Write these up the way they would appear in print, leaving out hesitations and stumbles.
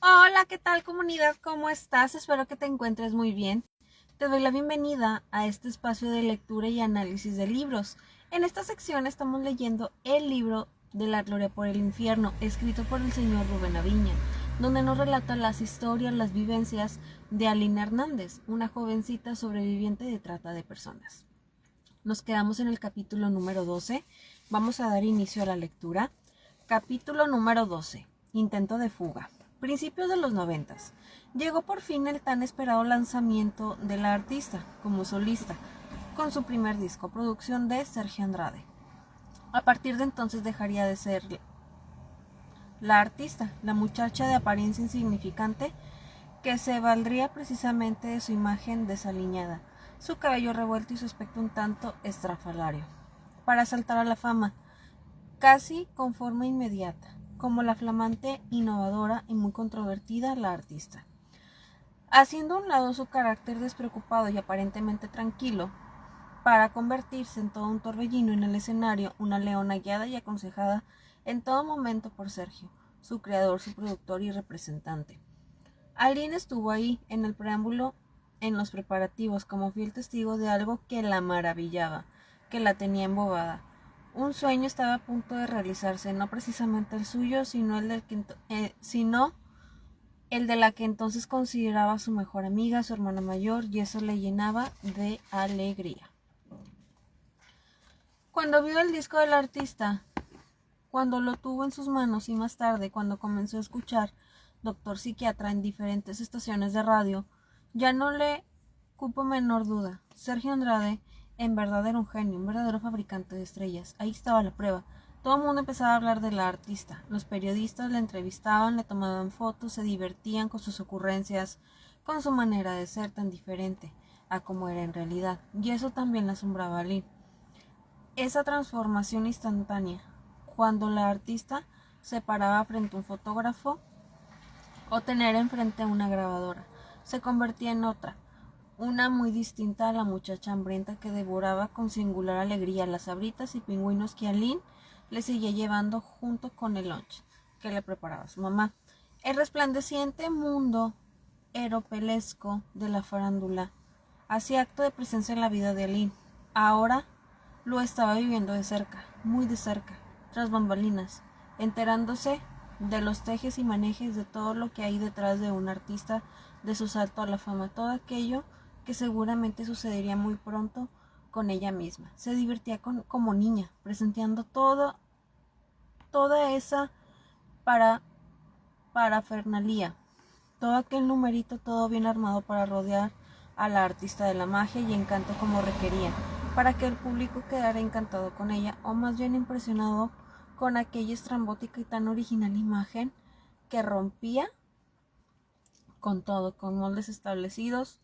Hola, ¿qué tal comunidad? ¿Cómo estás? Espero que te encuentres muy bien. Te doy la bienvenida a este espacio de lectura y análisis de libros. En esta sección estamos leyendo el libro de La Gloria por el Infierno, escrito por el señor Rubén Aviña, donde nos relata las historias, las vivencias de Aline Hernández, una jovencita sobreviviente de trata de personas. Nos quedamos en el capítulo número 12. Vamos a dar inicio a la lectura. Capítulo número 12. Intento de fuga. Principios de los 90. Llegó por fin el tan esperado lanzamiento de la artista como solista, con su primer disco, producción de Sergio Andrade. A partir de entonces dejaría de ser la artista, la muchacha de apariencia insignificante que se valdría precisamente de su imagen desaliñada, su cabello revuelto y su aspecto un tanto estrafalario, para saltar a la fama, casi con forma inmediata, como la flamante, innovadora y muy controvertida la artista. Haciendo a un lado su carácter despreocupado y aparentemente tranquilo, para convertirse en todo un torbellino en el escenario, una leona guiada y aconsejada en todo momento por Sergio, su creador, su productor y representante. Aline estuvo ahí, en el preámbulo, en los preparativos, como fiel testigo de algo que la maravillaba, que la tenía embobada. Un sueño estaba a punto de realizarse, no precisamente el suyo, sino el de la que entonces consideraba su mejor amiga, su hermana mayor, y eso le llenaba de alegría. Cuando vio el disco del artista, cuando lo tuvo en sus manos y más tarde, cuando comenzó a escuchar Doctor Psiquiatra en diferentes estaciones de radio, ya no le cupo menor duda. Sergio Andrade en verdad era un genio, un verdadero fabricante de estrellas. Ahí estaba la prueba. Todo el mundo empezaba a hablar de la artista. Los periodistas la entrevistaban, le tomaban fotos, se divertían con sus ocurrencias, con su manera de ser tan diferente a como era en realidad. Y eso también la asombraba a Lee. Esa transformación instantánea, cuando la artista se paraba frente a un fotógrafo o tener enfrente a una grabadora, se convertía en otra, una muy distinta a la muchacha hambrienta que devoraba con singular alegría las sabritas y pingüinos que Aline le seguía llevando junto con el lunch que le preparaba su mamá. El resplandeciente mundo eropelesco de la farándula hacía acto de presencia en la vida de Aline. Ahora lo estaba viviendo de cerca, muy de cerca, tras bambalinas, enterándose de los tejes y manejes de todo lo que hay detrás de un artista, de su salto a la fama, todo aquello que seguramente sucedería muy pronto con ella misma. Se divertía como niña, presenciando toda esa parafernalía, todo aquel numerito, todo bien armado para rodear a la artista de la magia y encanto como requería, para que el público quedara encantado con ella, o más bien impresionado con aquella estrambótica y tan original imagen que rompía con todo, con moldes establecidos,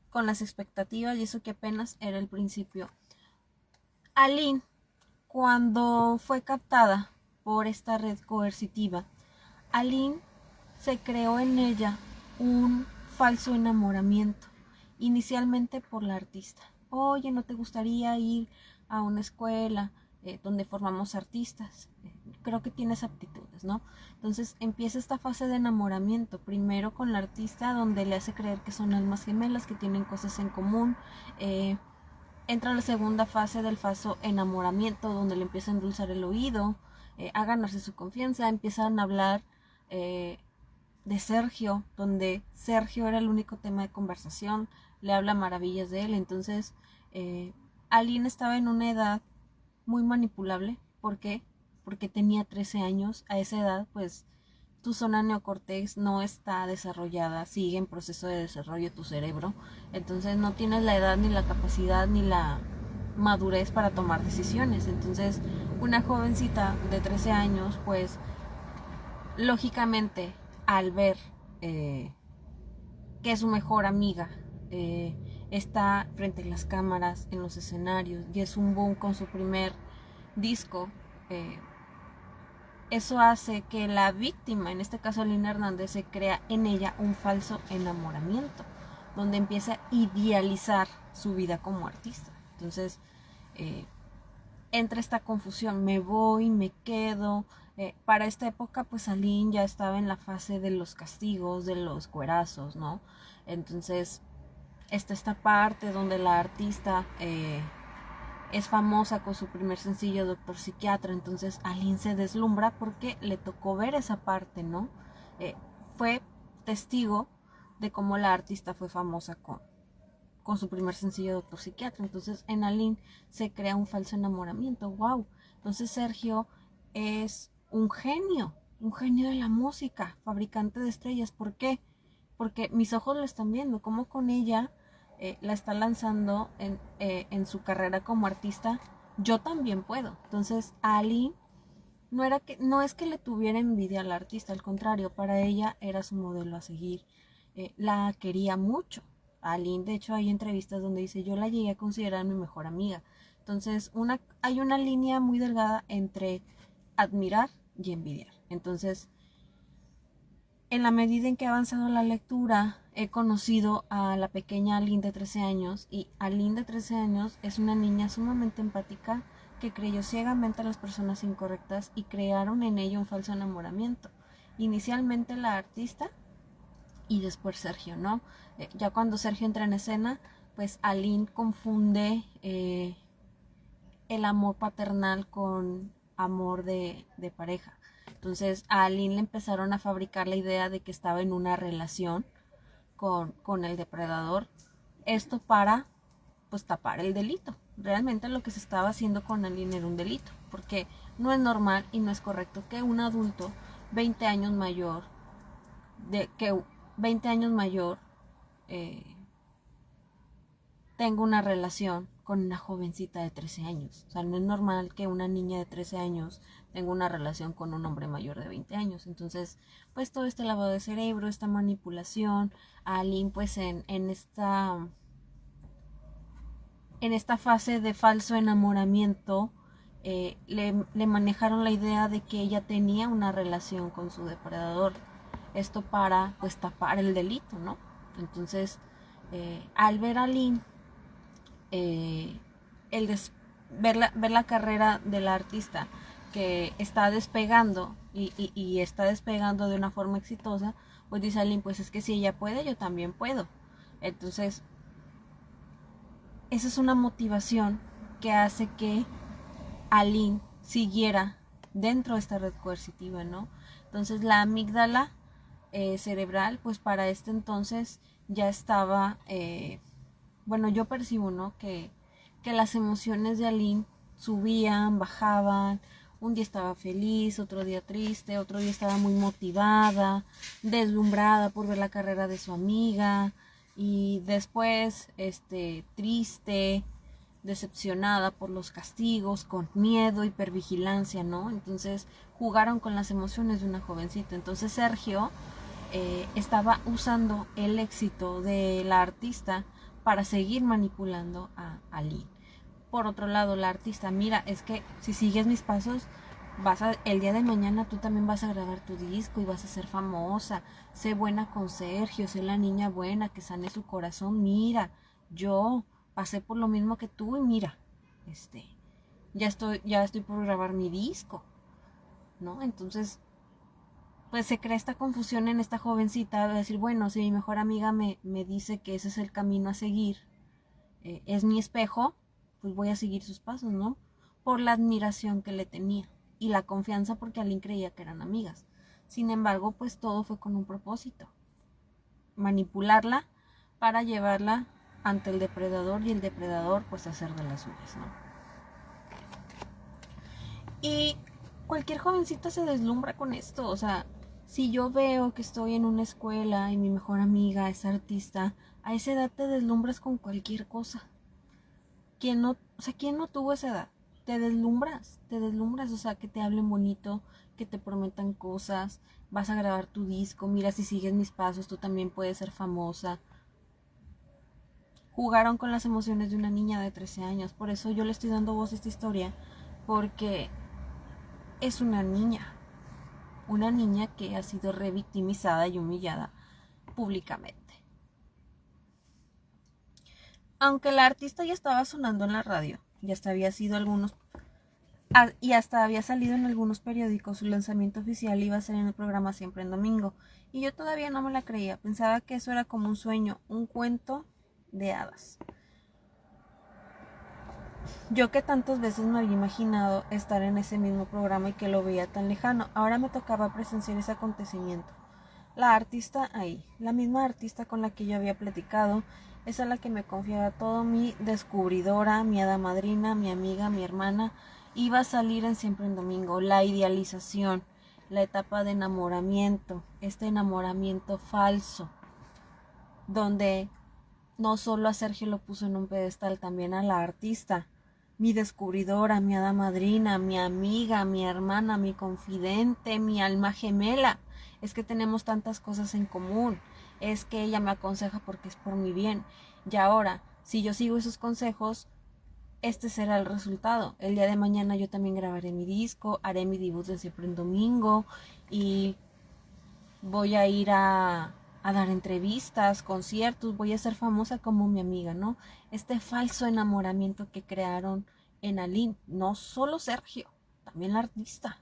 con las expectativas, y eso que apenas era el principio. Aline, cuando fue captada por esta red coercitiva, Aline se creó en ella un falso enamoramiento, inicialmente por la artista. Oye, ¿no te gustaría ir a una escuela donde formamos artistas? Creo que tienes aptitudes, ¿no? Entonces empieza esta fase de enamoramiento, primero con la artista, donde le hace creer que son almas gemelas, que tienen cosas en común. Entra la segunda fase del falso enamoramiento, donde le empieza a endulzar el oído, a ganarse su confianza, empiezan a hablar de Sergio, donde Sergio era el único tema de conversación, le habla maravillas de él. Entonces Aline estaba en una edad muy manipulable. ¿Por qué? Porque tenía 13 años. A esa edad pues tu zona neocortex no está desarrollada, sigue en proceso de desarrollo tu cerebro, entonces no tienes la edad ni la capacidad ni la madurez para tomar decisiones. Entonces una jovencita de 13 años pues lógicamente al ver que su mejor amiga está frente a las cámaras, en los escenarios, y es un boom con su primer disco, eso hace que la víctima, en este caso Lina Hernández, se crea en ella un falso enamoramiento, donde empieza a idealizar su vida como artista. Entonces entra esta confusión, me voy, me quedo, Para esta época, pues Aline ya estaba en la fase de los castigos, de los cuerazos, ¿no? Entonces, está esta parte donde la artista es famosa con su primer sencillo, Doctor Psiquiatra. Entonces, Aline se deslumbra porque le tocó ver esa parte, ¿no? Fue testigo de cómo la artista fue famosa con su primer sencillo, Doctor Psiquiatra. Entonces, en Aline se crea un falso enamoramiento. ¡Wow! Entonces, Sergio es un genio de la música, fabricante de estrellas. ¿Por qué? Porque mis ojos lo están viendo, como con ella la está lanzando en su carrera como artista. Yo también puedo. Entonces, a Aline no es que le tuviera envidia al artista, al contrario, para ella era su modelo a seguir. La quería mucho. A Aline, de hecho, hay entrevistas donde dice, yo la llegué a considerar mi mejor amiga. Entonces, hay una línea muy delgada entre admirar y envidiar. Entonces, en la medida en que ha avanzado la lectura, he conocido a la pequeña Aline de 13 años, y Aline de 13 años es una niña sumamente empática que creyó ciegamente a las personas incorrectas y crearon en ella un falso enamoramiento. Inicialmente la artista y después Sergio, ¿no? Ya cuando Sergio entra en escena, pues Aline confunde el amor paternal con amor de pareja. Entonces a Aline le empezaron a fabricar la idea de que estaba en una relación con el depredador. Esto para pues tapar el delito. Realmente lo que se estaba haciendo con Aline era un delito, porque no es normal y no es correcto que un adulto 20 años mayor, que 20 años mayor eh, tengo una relación con una jovencita de 13 años. O sea, no es normal que una niña de 13 años tenga una relación con un hombre mayor de 20 años. Entonces, pues todo este lavado de cerebro, esta manipulación, a Aline pues en esta fase de falso enamoramiento, le manejaron la idea de que ella tenía una relación con su depredador. Esto para pues tapar el delito, ¿no? Entonces, al ver a Aline, ver la carrera del artista que está despegando y está despegando de una forma exitosa, pues dice Aline, pues es que si ella puede, yo también puedo. Entonces, esa es una motivación que hace que Aline siguiera dentro de esta red coercitiva, ¿no? Entonces, la amígdala cerebral, pues para este entonces ya estaba, bueno, yo percibo, ¿no? Que las emociones de Aline subían, bajaban. Un día estaba feliz, otro día triste, otro día estaba muy motivada, deslumbrada por ver la carrera de su amiga, y después triste, decepcionada por los castigos, con miedo, hipervigilancia, ¿no? Entonces jugaron con las emociones de una jovencita. Entonces Sergio estaba usando el éxito de la artista para seguir manipulando a Aline. Por otro lado, la artista, mira, es que si sigues mis pasos, el día de mañana tú también vas a grabar tu disco y vas a ser famosa. Sé buena con Sergio, sé la niña buena que sane su corazón. Mira, yo pasé por lo mismo que tú y mira, ya estoy por grabar mi disco, ¿no? Entonces, pues se crea esta confusión en esta jovencita de decir, bueno, si mi mejor amiga me dice que ese es el camino a seguir, es mi espejo, pues voy a seguir sus pasos, ¿no? Por la admiración que le tenía y la confianza, porque Aline creía que eran amigas. Sin embargo, pues todo fue con un propósito: manipularla para llevarla ante el depredador, y el depredador pues hacer de las suyas, ¿no? Y cualquier jovencita se deslumbra con esto. O sea, si yo veo que estoy en una escuela y mi mejor amiga es artista, a esa edad te deslumbras con cualquier cosa. ¿Quién no tuvo esa edad? Te deslumbras, o sea, que te hablen bonito, que te prometan cosas, vas a grabar tu disco, mira, si sigues mis pasos tú también puedes ser famosa. Jugaron con las emociones de una niña de 13 años, por eso yo le estoy dando voz a esta historia, porque es una niña que ha sido revictimizada y humillada públicamente. Aunque la artista ya estaba sonando en la radio, ya hasta había sido algunos Y hasta había salido en algunos periódicos. Su lanzamiento oficial iba a ser en el programa Siempre en Domingo. Y yo todavía no me la creía. Pensaba que eso era como un sueño, un cuento de hadas. Yo que tantas veces me había imaginado estar en ese mismo programa y que lo veía tan lejano, ahora me tocaba presenciar ese acontecimiento. La artista ahí, la misma artista con la que yo había platicado, es a la que me confiaba todo, mi descubridora, mi hada madrina, mi amiga, mi hermana, iba a salir en Siempre en Domingo. La idealización, la etapa de enamoramiento, este enamoramiento falso, donde no solo a Sergio lo puso en un pedestal, también a la artista, mi descubridora, mi hada madrina, mi amiga, mi hermana, mi confidente, mi alma gemela. Es que tenemos tantas cosas en común. Es que ella me aconseja porque es por mi bien. Y ahora, si yo sigo esos consejos, este será el resultado. El día de mañana yo también grabaré mi disco, haré mi debut de Siempre en Domingo y voy a ir a dar entrevistas, conciertos, voy a ser famosa como mi amiga, ¿no? Este falso enamoramiento que crearon en Aline, no solo Sergio, también la artista.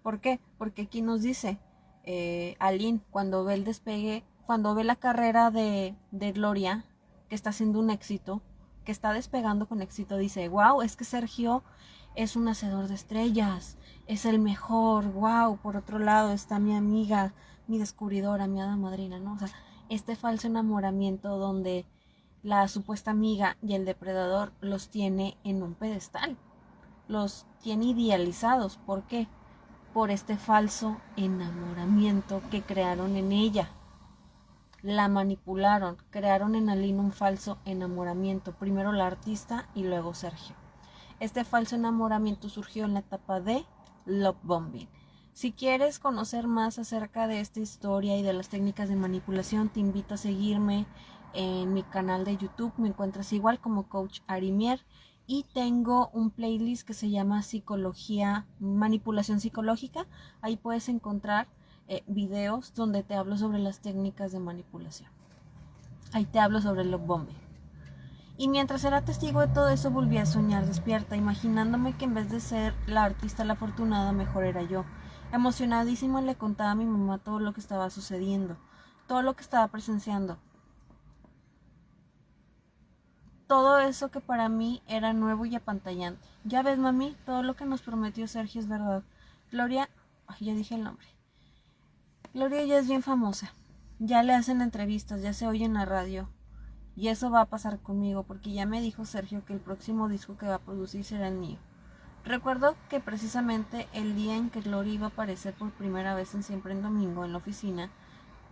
¿Por qué? Porque aquí nos dice Aline, cuando ve el despegue, cuando ve la carrera de Gloria, que está siendo un éxito, que está despegando con éxito, dice, wow, es que Sergio es un hacedor de estrellas, es el mejor, wow. Por otro lado está mi amiga, mi descubridora, mi hada madrina, ¿no? O sea, este falso enamoramiento donde la supuesta amiga y el depredador los tiene en un pedestal, los tiene idealizados. ¿Por qué? Por este falso enamoramiento que crearon en ella. La manipularon, crearon en Aline un falso enamoramiento, primero la artista y luego Sergio. Este falso enamoramiento surgió en la etapa de love bombing. Si quieres conocer más acerca de esta historia y de las técnicas de manipulación, te invito a seguirme en mi canal de YouTube. Me encuentras igual como Coach Arimier y tengo un playlist que se llama Psicología, Manipulación Psicológica. Ahí puedes encontrar videos donde te hablo sobre las técnicas de manipulación. Ahí te hablo sobre el love bombing. Y mientras era testigo de todo eso, volví a soñar despierta, imaginándome que en vez de ser la artista la afortunada, mejor era yo. Emocionadísima le contaba a mi mamá todo lo que estaba sucediendo, todo lo que estaba presenciando. Todo eso que para mí era nuevo y apantallante. Ya ves, mami, todo lo que nos prometió Sergio es verdad. Gloria, ya dije el nombre. Gloria ya es bien famosa. Ya le hacen entrevistas, ya se oye en la radio. Y eso va a pasar conmigo porque ya me dijo Sergio que el próximo disco que va a producir será el mío. Recuerdo que precisamente el día en que Gloria iba a aparecer por primera vez en Siempre en Domingo en la oficina,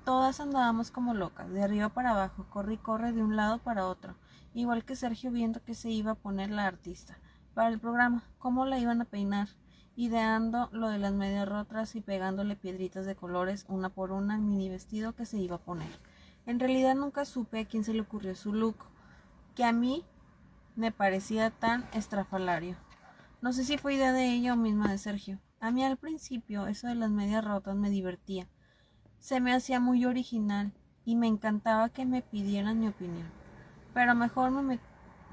todas andábamos como locas, de arriba para abajo, corre y corre de un lado para otro, igual que Sergio viendo que se iba a poner la artista para el programa, cómo la iban a peinar, ideando lo de las medias rotas y pegándole piedritas de colores una por una al mini vestido que se iba a poner. En realidad nunca supe a quién se le ocurrió su look, que a mí me parecía tan estrafalario. No sé si fue idea de ella o misma de Sergio. A mí al principio eso de las medias rotas me divertía. Se me hacía muy original y me encantaba que me pidieran mi opinión. Pero mejor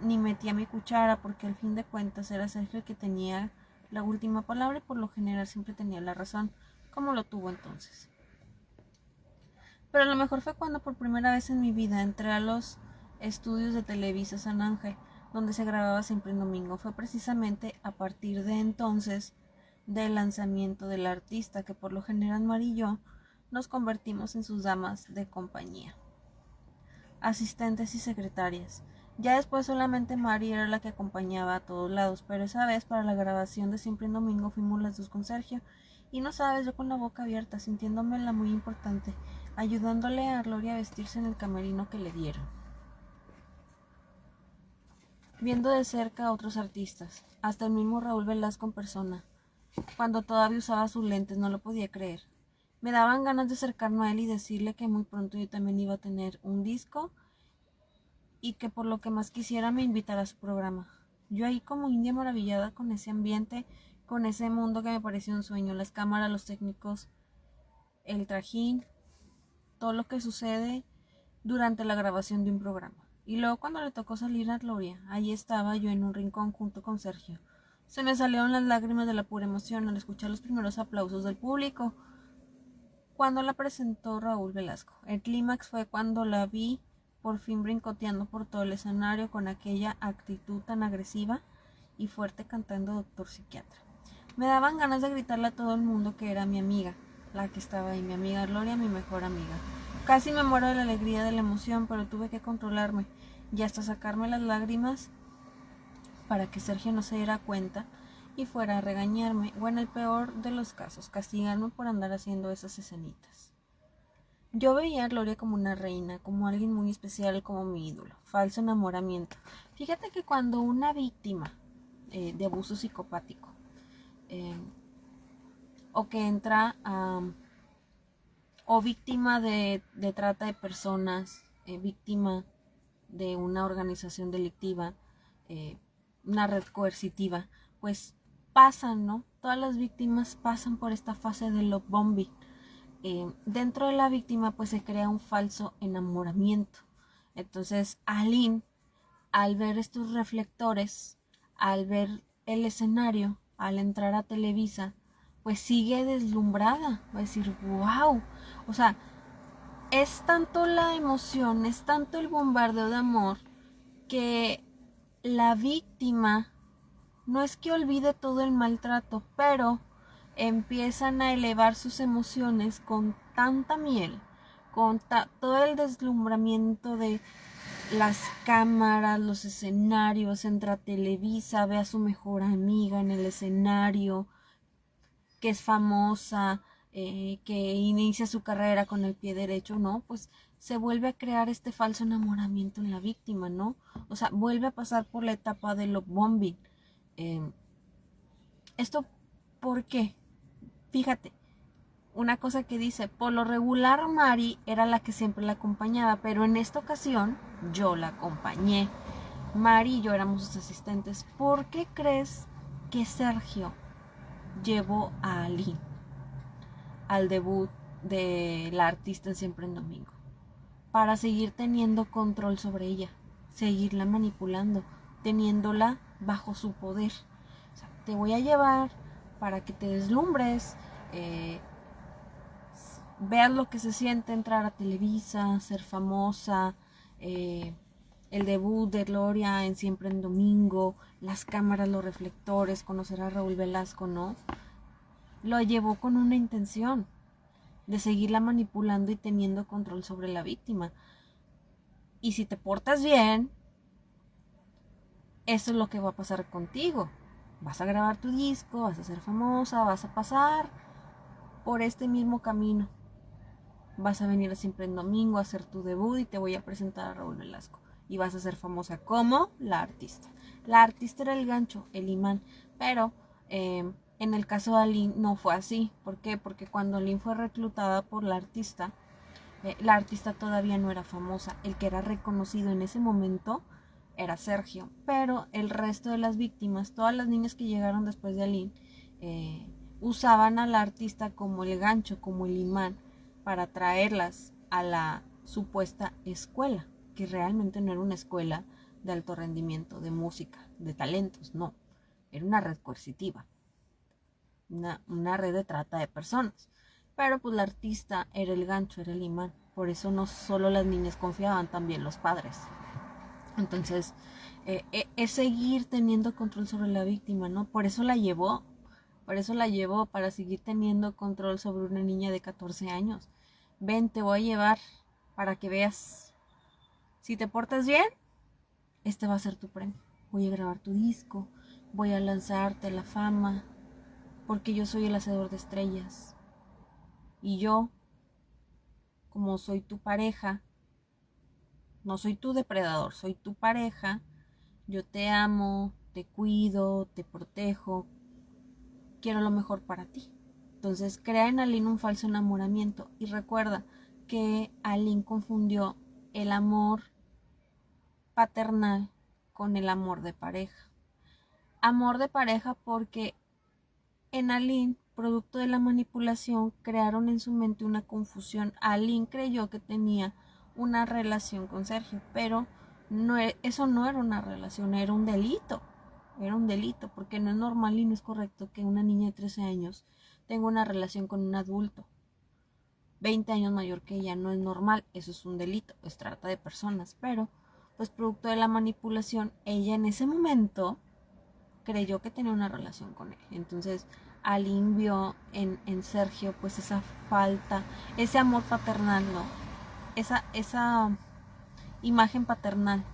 ni metía mi cuchara porque al fin de cuentas era Sergio el que tenía la última palabra y por lo general siempre tenía la razón, como lo tuvo entonces. Pero lo mejor fue cuando por primera vez en mi vida entré a los estudios de Televisa San Ángel, donde se grababa Siempre en Domingo. Fue precisamente a partir de entonces del lanzamiento del artista que por lo general Mari y yo nos convertimos en sus damas de compañía, asistentes y secretarias. Ya después solamente Mari era la que acompañaba a todos lados, pero esa vez para la grabación de Siempre en Domingo fuimos las dos con Sergio. Y no sabes, yo con la boca abierta, sintiéndomela muy importante, ayudándole a Gloria a vestirse en el camerino que le dieron. Viendo de cerca a otros artistas, hasta el mismo Raúl Velasco en persona. Cuando todavía usaba sus lentes, no lo podía creer. Me daban ganas de acercarme a él y decirle que muy pronto yo también iba a tener un disco y que por lo que más quisiera me invitara a su programa. Yo ahí como india maravillada con ese ambiente, con ese mundo que me parecía un sueño, las cámaras, los técnicos, el trajín, todo lo que sucede durante la grabación de un programa. Y luego cuando le tocó salir a Gloria, ahí estaba yo en un rincón junto con Sergio. Se me salieron las lágrimas de la pura emoción al escuchar los primeros aplausos del público cuando la presentó Raúl Velasco. El clímax fue cuando la vi por fin brincoteando por todo el escenario con aquella actitud tan agresiva y fuerte cantando Doctor Psiquiatra. Me daban ganas de gritarle a todo el mundo que era mi amiga, la que estaba ahí, mi amiga Gloria, mi mejor amiga. Casi me muero de la alegría, de la emoción, pero tuve que controlarme y hasta sacarme las lágrimas para que Sergio no se diera cuenta y fuera a regañarme, o en el peor de los casos, castigarme por andar haciendo esas escenitas. Yo veía a Gloria como una reina, como alguien muy especial, como mi ídolo. Falso enamoramiento. Fíjate que cuando una víctima de abuso psicopático o que entra o víctima de trata de personas, víctima de una organización delictiva, una red coercitiva, pues pasan, ¿no? Todas las víctimas pasan por esta fase de love bombing. Dentro de la víctima pues se crea un falso enamoramiento. Entonces Aline, al ver estos reflectores, al ver el escenario, al entrar a Televisa, pues sigue deslumbrada, va a decir, wow, o sea, es tanto la emoción, es tanto el bombardeo de amor, que la víctima no es que olvide todo el maltrato, pero empiezan a elevar sus emociones con tanta miel, con todo el deslumbramiento de las cámaras, los escenarios, entra a Televisa, ve a su mejor amiga en el escenario, que es famosa, que inicia su carrera con el pie derecho, ¿no? Pues se vuelve a crear este falso enamoramiento en la víctima, ¿no? O sea, vuelve a pasar por la etapa de love bombing. ¿Esto por qué? Fíjate, una cosa que dice, por lo regular Mari era la que siempre la acompañaba, pero en esta ocasión yo la acompañé. Mari y yo éramos sus asistentes. ¿Por qué crees que Sergio llevó a Aline al debut de la artista en Siempre en Domingo? Para seguir teniendo control sobre ella, seguirla manipulando, teniéndola bajo su poder. O sea, te voy a llevar para que te deslumbres, veas lo que se siente entrar a Televisa, ser famosa, el debut de Gloria en Siempre en Domingo, las cámaras, los reflectores, conocer a Raúl Velasco, ¿no? Lo llevó con una intención de seguirla manipulando y teniendo control sobre la víctima. Y si te portas bien, eso es lo que va a pasar contigo. Vas a grabar tu disco, vas a ser famosa, vas a pasar por este mismo camino. Vas a venir Siempre en Domingo a hacer tu debut y te voy a presentar a Raúl Velasco. Y vas a ser famosa como la artista. La artista era el gancho, el imán. Pero en el caso de Aline no fue así. ¿Por qué? Porque cuando Aline fue reclutada por la artista todavía no era famosa. El que era reconocido en ese momento era Sergio. Pero el resto de las víctimas, todas las niñas que llegaron después de Aline, usaban a la artista como el gancho, como el imán, para traerlas a la supuesta escuela, que realmente no era una escuela de alto rendimiento, de música, de talentos, no. Era una red coercitiva, una red de trata de personas. Pero pues la artista era el gancho, era el imán. Por eso no solo las niñas confiaban, también los padres. Entonces, es seguir teniendo control sobre la víctima, ¿no? Por eso la llevó, para seguir teniendo control sobre una niña de 14 años. Ven, te voy a llevar para que veas. Si te portas bien, este va a ser tu premio. Voy a grabar tu disco, voy a lanzarte la fama, porque yo soy el hacedor de estrellas. Y yo, como soy tu pareja, no soy tu depredador, soy tu pareja, yo te amo, te cuido, te protejo, quiero lo mejor para ti. Entonces crea en Aline un falso enamoramiento y recuerda que Aline confundió el amor paternal con el amor de pareja. Amor de pareja porque en Aline, producto de la manipulación, crearon en su mente una confusión. Aline creyó que tenía una relación con Sergio, pero no, eso no era una relación, era un delito. era un delito, porque no es normal y no es correcto que una niña de 13 años tenga una relación con un adulto 20 años mayor que ella. No es normal, eso es un delito, es trata de personas, pero pues producto de la manipulación, ella en ese momento creyó que tenía una relación con él. Entonces Aline vio en Sergio pues esa falta, ese amor paternal, ¿no? Esa imagen paternal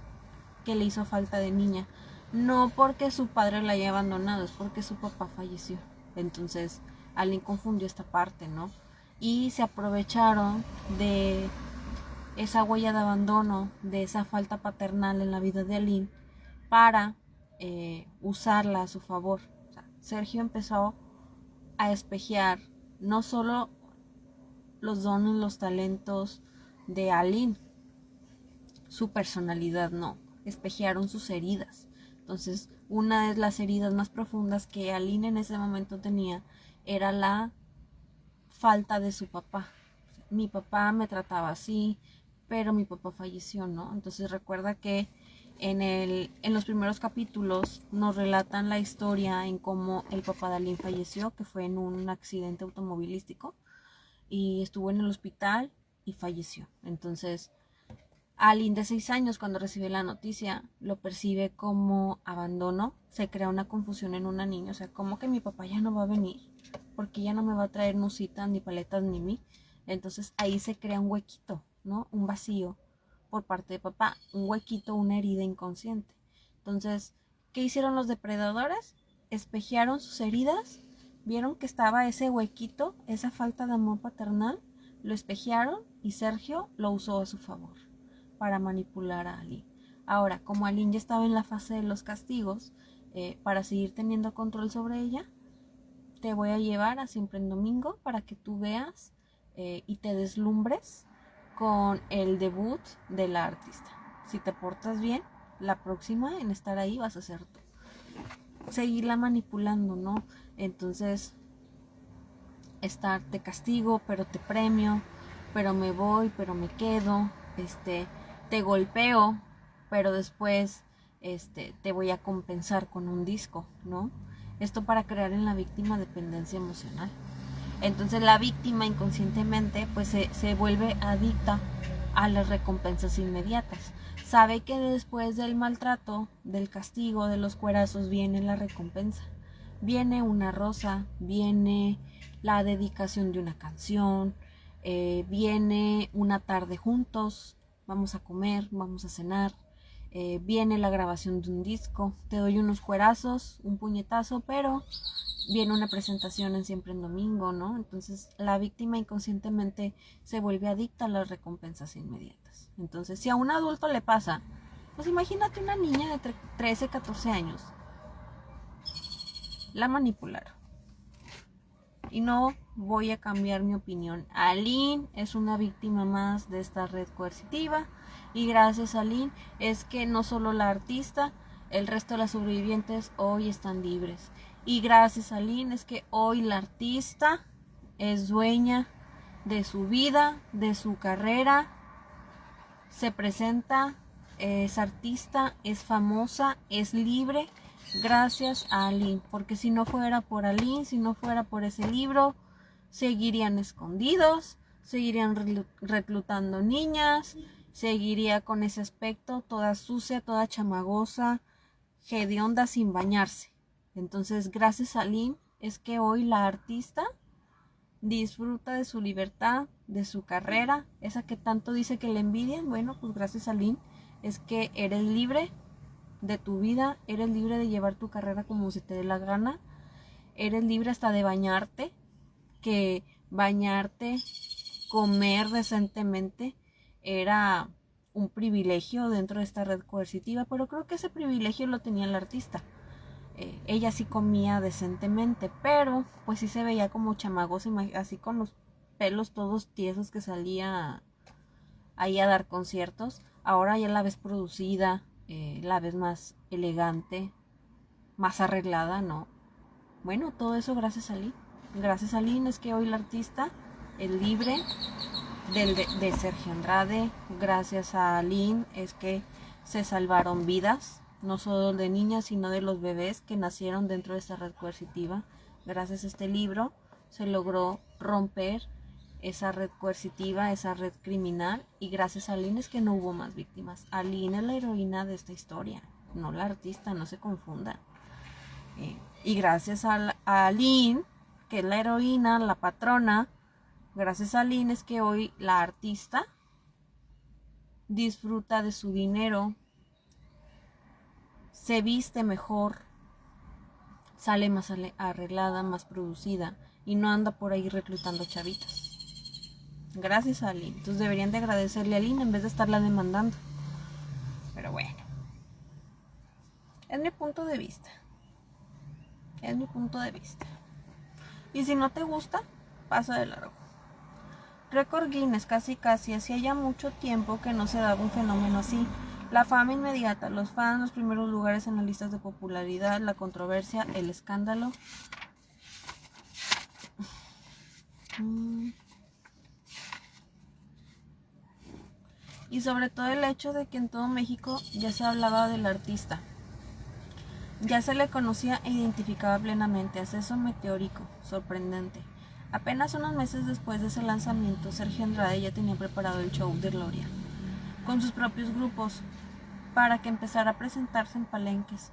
que le hizo falta de niña. No porque su padre la haya abandonado, es porque su papá falleció. Entonces Aline confundió esta parte, ¿no? Y se aprovecharon de esa huella de abandono, de esa falta paternal en la vida de Aline para usarla a su favor. O sea, Sergio empezó a espejear no solo los dones, los talentos de Aline, su personalidad no, espejearon sus heridas. Entonces, una de las heridas más profundas que Aline en ese momento tenía era la falta de su papá. Mi papá me trataba así, pero mi papá falleció, ¿no? Entonces recuerda que en los primeros capítulos nos relatan la historia en cómo el papá de Aline falleció, que fue en un accidente automovilístico, y estuvo en el hospital y falleció. Entonces, Aline de 6 años, cuando recibe la noticia, lo percibe como abandono, se crea una confusión en una niña, o sea, como que mi papá ya no va a venir, porque ya no me va a traer nusitas, ni paletas, ni mí. Entonces ahí se crea un huequito, ¿no? Un vacío por parte de papá, un huequito, una herida inconsciente. Entonces, ¿qué hicieron los depredadores? Espejearon sus heridas, vieron que estaba ese huequito, esa falta de amor paternal, lo espejearon y Sergio lo usó a su favor para manipular a Aline. Ahora, como Aline ya estaba en la fase de los castigos, para seguir teniendo control sobre ella, te voy a llevar a Siempre en Domingo para que tú veas y te deslumbres con el debut de la artista. Si te portas bien, la próxima en estar ahí vas a ser tú. Seguirla manipulando, ¿no? Entonces, te castigo, pero te premio, pero me voy, pero me quedo, te golpeo, pero después te voy a compensar con un disco, ¿no? Esto para crear en la víctima dependencia emocional. Entonces la víctima inconscientemente pues se vuelve adicta a las recompensas inmediatas. Sabe que después del maltrato, del castigo, de los cuerazos viene la recompensa. Viene una rosa, viene la dedicación de una canción, viene una tarde juntos, vamos a comer, vamos a cenar, viene la grabación de un disco, te doy unos cuerazos, un puñetazo, pero viene una presentación en Siempre en Domingo, ¿no? Entonces la víctima inconscientemente se vuelve adicta a las recompensas inmediatas. Entonces, si a un adulto le pasa, pues imagínate una niña de 13, 14 años. La manipularon. Y no voy a cambiar mi opinión. Aline es una víctima más de esta red coercitiva. Y gracias a Aline es que no solo la artista, el resto de las sobrevivientes hoy están libres. Y gracias a Aline es que hoy la artista es dueña de su vida, de su carrera, se presenta, es artista, es famosa, es libre, gracias a Aline. Porque si no fuera por Aline, si no fuera por ese libro, seguirían escondidos, seguirían reclutando niñas, seguiría con ese aspecto toda sucia, toda chamagosa, hedionda, sin bañarse. Entonces, gracias a Aline es que hoy la artista disfruta de su libertad, de su carrera, esa que tanto dice que le envidian. Bueno, pues gracias a Aline es que eres libre de tu vida, eres libre de llevar tu carrera como se te dé la gana, eres libre hasta de bañarte, que bañarte, comer decentemente era un privilegio dentro de esta red coercitiva, pero creo que ese privilegio lo tenía el artista. Ella sí comía decentemente, pero pues sí se veía como chamagosa, así con los pelos todos tiesos que salía ahí a dar conciertos. Ahora ya la ves producida, la ves más elegante, más arreglada, ¿no? Bueno, todo eso gracias a Aline. Gracias a Aline es que hoy la artista es libre de Sergio Andrade. Gracias a Aline es que se salvaron vidas no solo de niñas, sino de los bebés que nacieron dentro de esta red coercitiva. Gracias a este libro se logró romper esa red coercitiva, esa red criminal, y gracias a Aline es que no hubo más víctimas. Aline es la heroína de esta historia, no la artista, no se confundan. Y gracias a Aline, que es la heroína, la patrona, gracias a Aline es que hoy la artista disfruta de su dinero, se viste mejor, sale más arreglada, más producida y no anda por ahí reclutando chavitas. Gracias a Aline. Entonces deberían de agradecerle a Aline en vez de estarla demandando. Pero bueno, es mi punto de vista. Es mi punto de vista. Y si no te gusta, pasa de largo. Récord Guinness, casi hacía ya mucho tiempo que no se daba un fenómeno así. La fama inmediata, los fans, los primeros lugares en las listas de popularidad, la controversia, el escándalo. Y sobre todo el hecho de que en todo México ya se hablaba del artista. Ya se le conocía e identificaba plenamente, acceso meteórico, sorprendente. Apenas unos meses después de ese lanzamiento, Sergio Andrade ya tenía preparado el show de Gloria, con sus propios grupos, para que empezara a presentarse en palenques.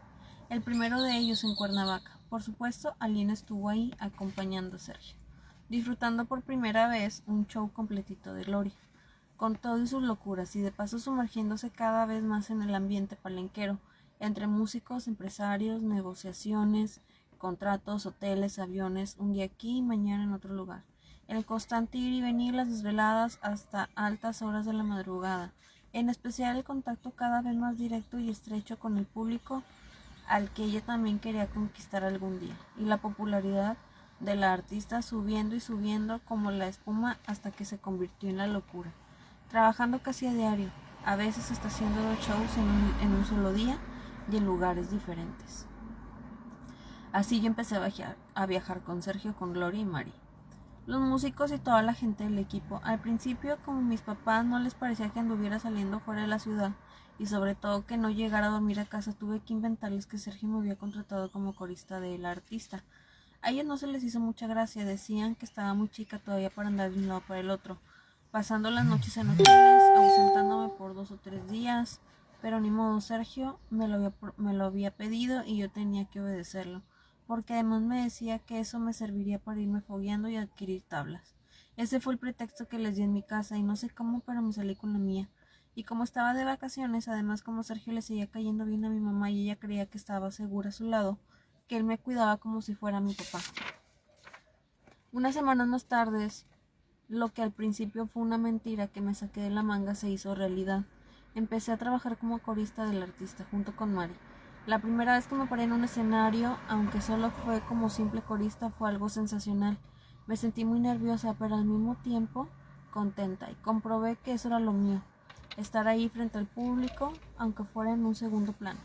El primero de ellos en Cuernavaca. Por supuesto, Aline estuvo ahí acompañando a Sergio, disfrutando por primera vez un show completito de Gloria, con todo y sus locuras, y de paso sumergiéndose cada vez más en el ambiente palenquero, entre músicos, empresarios, negociaciones, contratos, hoteles, aviones, un día aquí y mañana en otro lugar. El constante ir y venir, las desveladas hasta altas horas de la madrugada, en especial el contacto cada vez más directo y estrecho con el público al que ella también quería conquistar algún día, y la popularidad de la artista subiendo y subiendo como la espuma hasta que se convirtió en la locura. Trabajando casi a diario, a veces hasta haciendo 2 shows en un solo día y en lugares diferentes. Así yo empecé a viajar con Sergio, con Gloria y Mari. Los músicos y toda la gente del equipo. Al principio, como mis papás no les parecía que anduviera saliendo fuera de la ciudad y sobre todo que no llegara a dormir a casa, tuve que inventarles que Sergio me había contratado como corista de la artista. A ellos no se les hizo mucha gracia, decían que estaba muy chica todavía para andar de un lado para el otro, pasando las noches en hoteles, ausentándome por 2 o 3 días, pero ni modo, Sergio me lo había pedido y yo tenía que obedecerlo, porque además me decía que eso me serviría para irme fogueando y adquirir tablas. Ese fue el pretexto que les di en mi casa y no sé cómo, pero me salí con la mía. Y como estaba de vacaciones, además como Sergio le seguía cayendo bien a mi mamá y ella creía que estaba segura a su lado, que él me cuidaba como si fuera mi papá. Unas semanas más tarde, lo que al principio fue una mentira que me saqué de la manga se hizo realidad. Empecé a trabajar como corista del artista junto con Mari. La primera vez que me paré en un escenario, aunque solo fue como simple corista, fue algo sensacional. Me sentí muy nerviosa, pero al mismo tiempo contenta, y comprobé que eso era lo mío, estar ahí frente al público, aunque fuera en un segundo plano.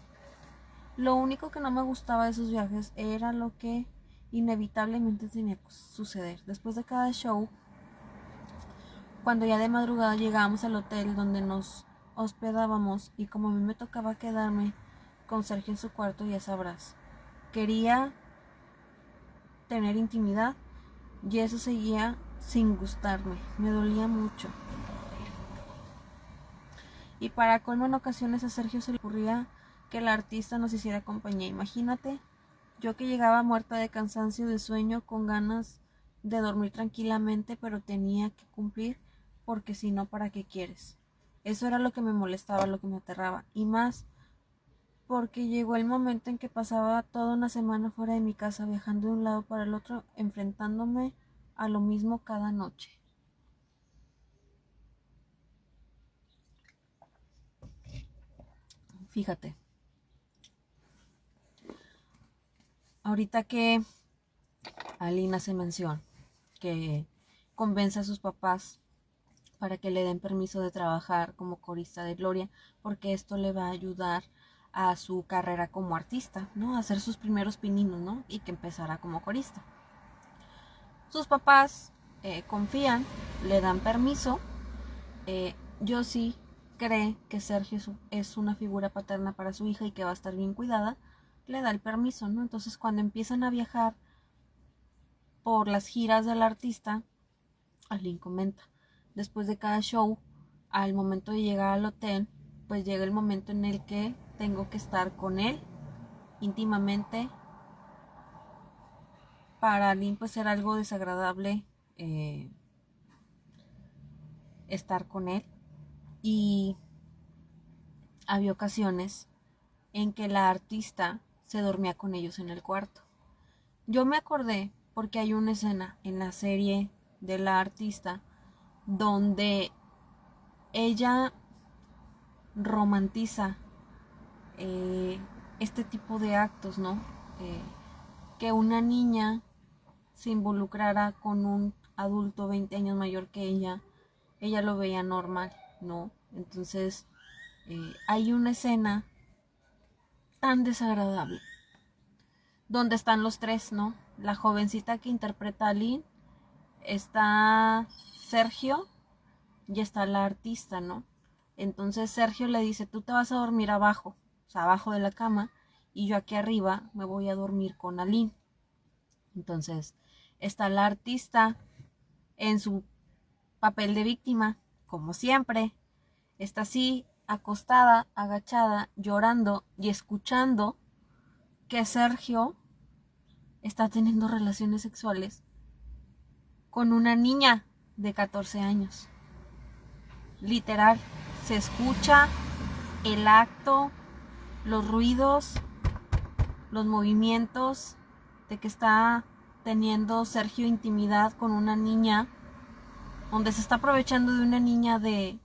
Lo único que no me gustaba de esos viajes era lo que inevitablemente tenía que suceder. Después de cada show, cuando ya de madrugada llegábamos al hotel donde nos hospedábamos, y como a mí me tocaba quedarme con Sergio en su cuarto, ya sabrás, quería tener intimidad y eso seguía sin gustarme, me dolía mucho. Y para colmo, en ocasiones a Sergio se le ocurría que el artista nos hiciera compañía. Imagínate, yo que llegaba muerta de cansancio, de sueño, con ganas de dormir tranquilamente, pero tenía que cumplir, porque si no, ¿para qué quieres? Eso era lo que me molestaba, lo que me aterraba, y más porque llegó el momento en que pasaba toda una semana fuera de mi casa, viajando de un lado para el otro, enfrentándome a lo mismo cada noche. Fíjate, ahorita que Aline hace mención que convence a sus papás para que le den permiso de trabajar como corista de Gloria, porque esto le va a ayudar a su carrera como artista, ¿no? A hacer sus primeros pininos, ¿no? Y que empezara como corista. Sus papás confían, le dan permiso. Yo sí cree que Sergio es una figura paterna para su hija y que va a estar bien cuidada, le da el permiso, ¿no? Entonces cuando empiezan a viajar por las giras del artista, Aline comenta, después de cada show, al momento de llegar al hotel, pues llega el momento en el que tengo que estar con él íntimamente. Para Aline pues era algo desagradable estar con él, y había ocasiones en que la artista se dormía con ellos en el cuarto. Yo me acordé porque hay una escena en la serie de la artista donde ella romantiza este tipo de actos, ¿no? Que una niña se involucrara con un adulto 20 años mayor que ella lo veía normal, ¿no? Entonces hay una escena tan desagradable donde están los tres, ¿no? La jovencita que interpreta a Lynn, está Sergio y está la artista, ¿no? Entonces Sergio le dice, tú te vas a dormir abajo, o sea, abajo de la cama, y yo aquí arriba me voy a dormir con Aline. Entonces está la artista en su papel de víctima, como siempre, está así, acostada, agachada, llorando y escuchando que Sergio está teniendo relaciones sexuales con una niña de 14 años. Literal, se escucha el acto, los ruidos, los movimientos de que está teniendo Sergio intimidad con una niña, donde se está aprovechando de una niña de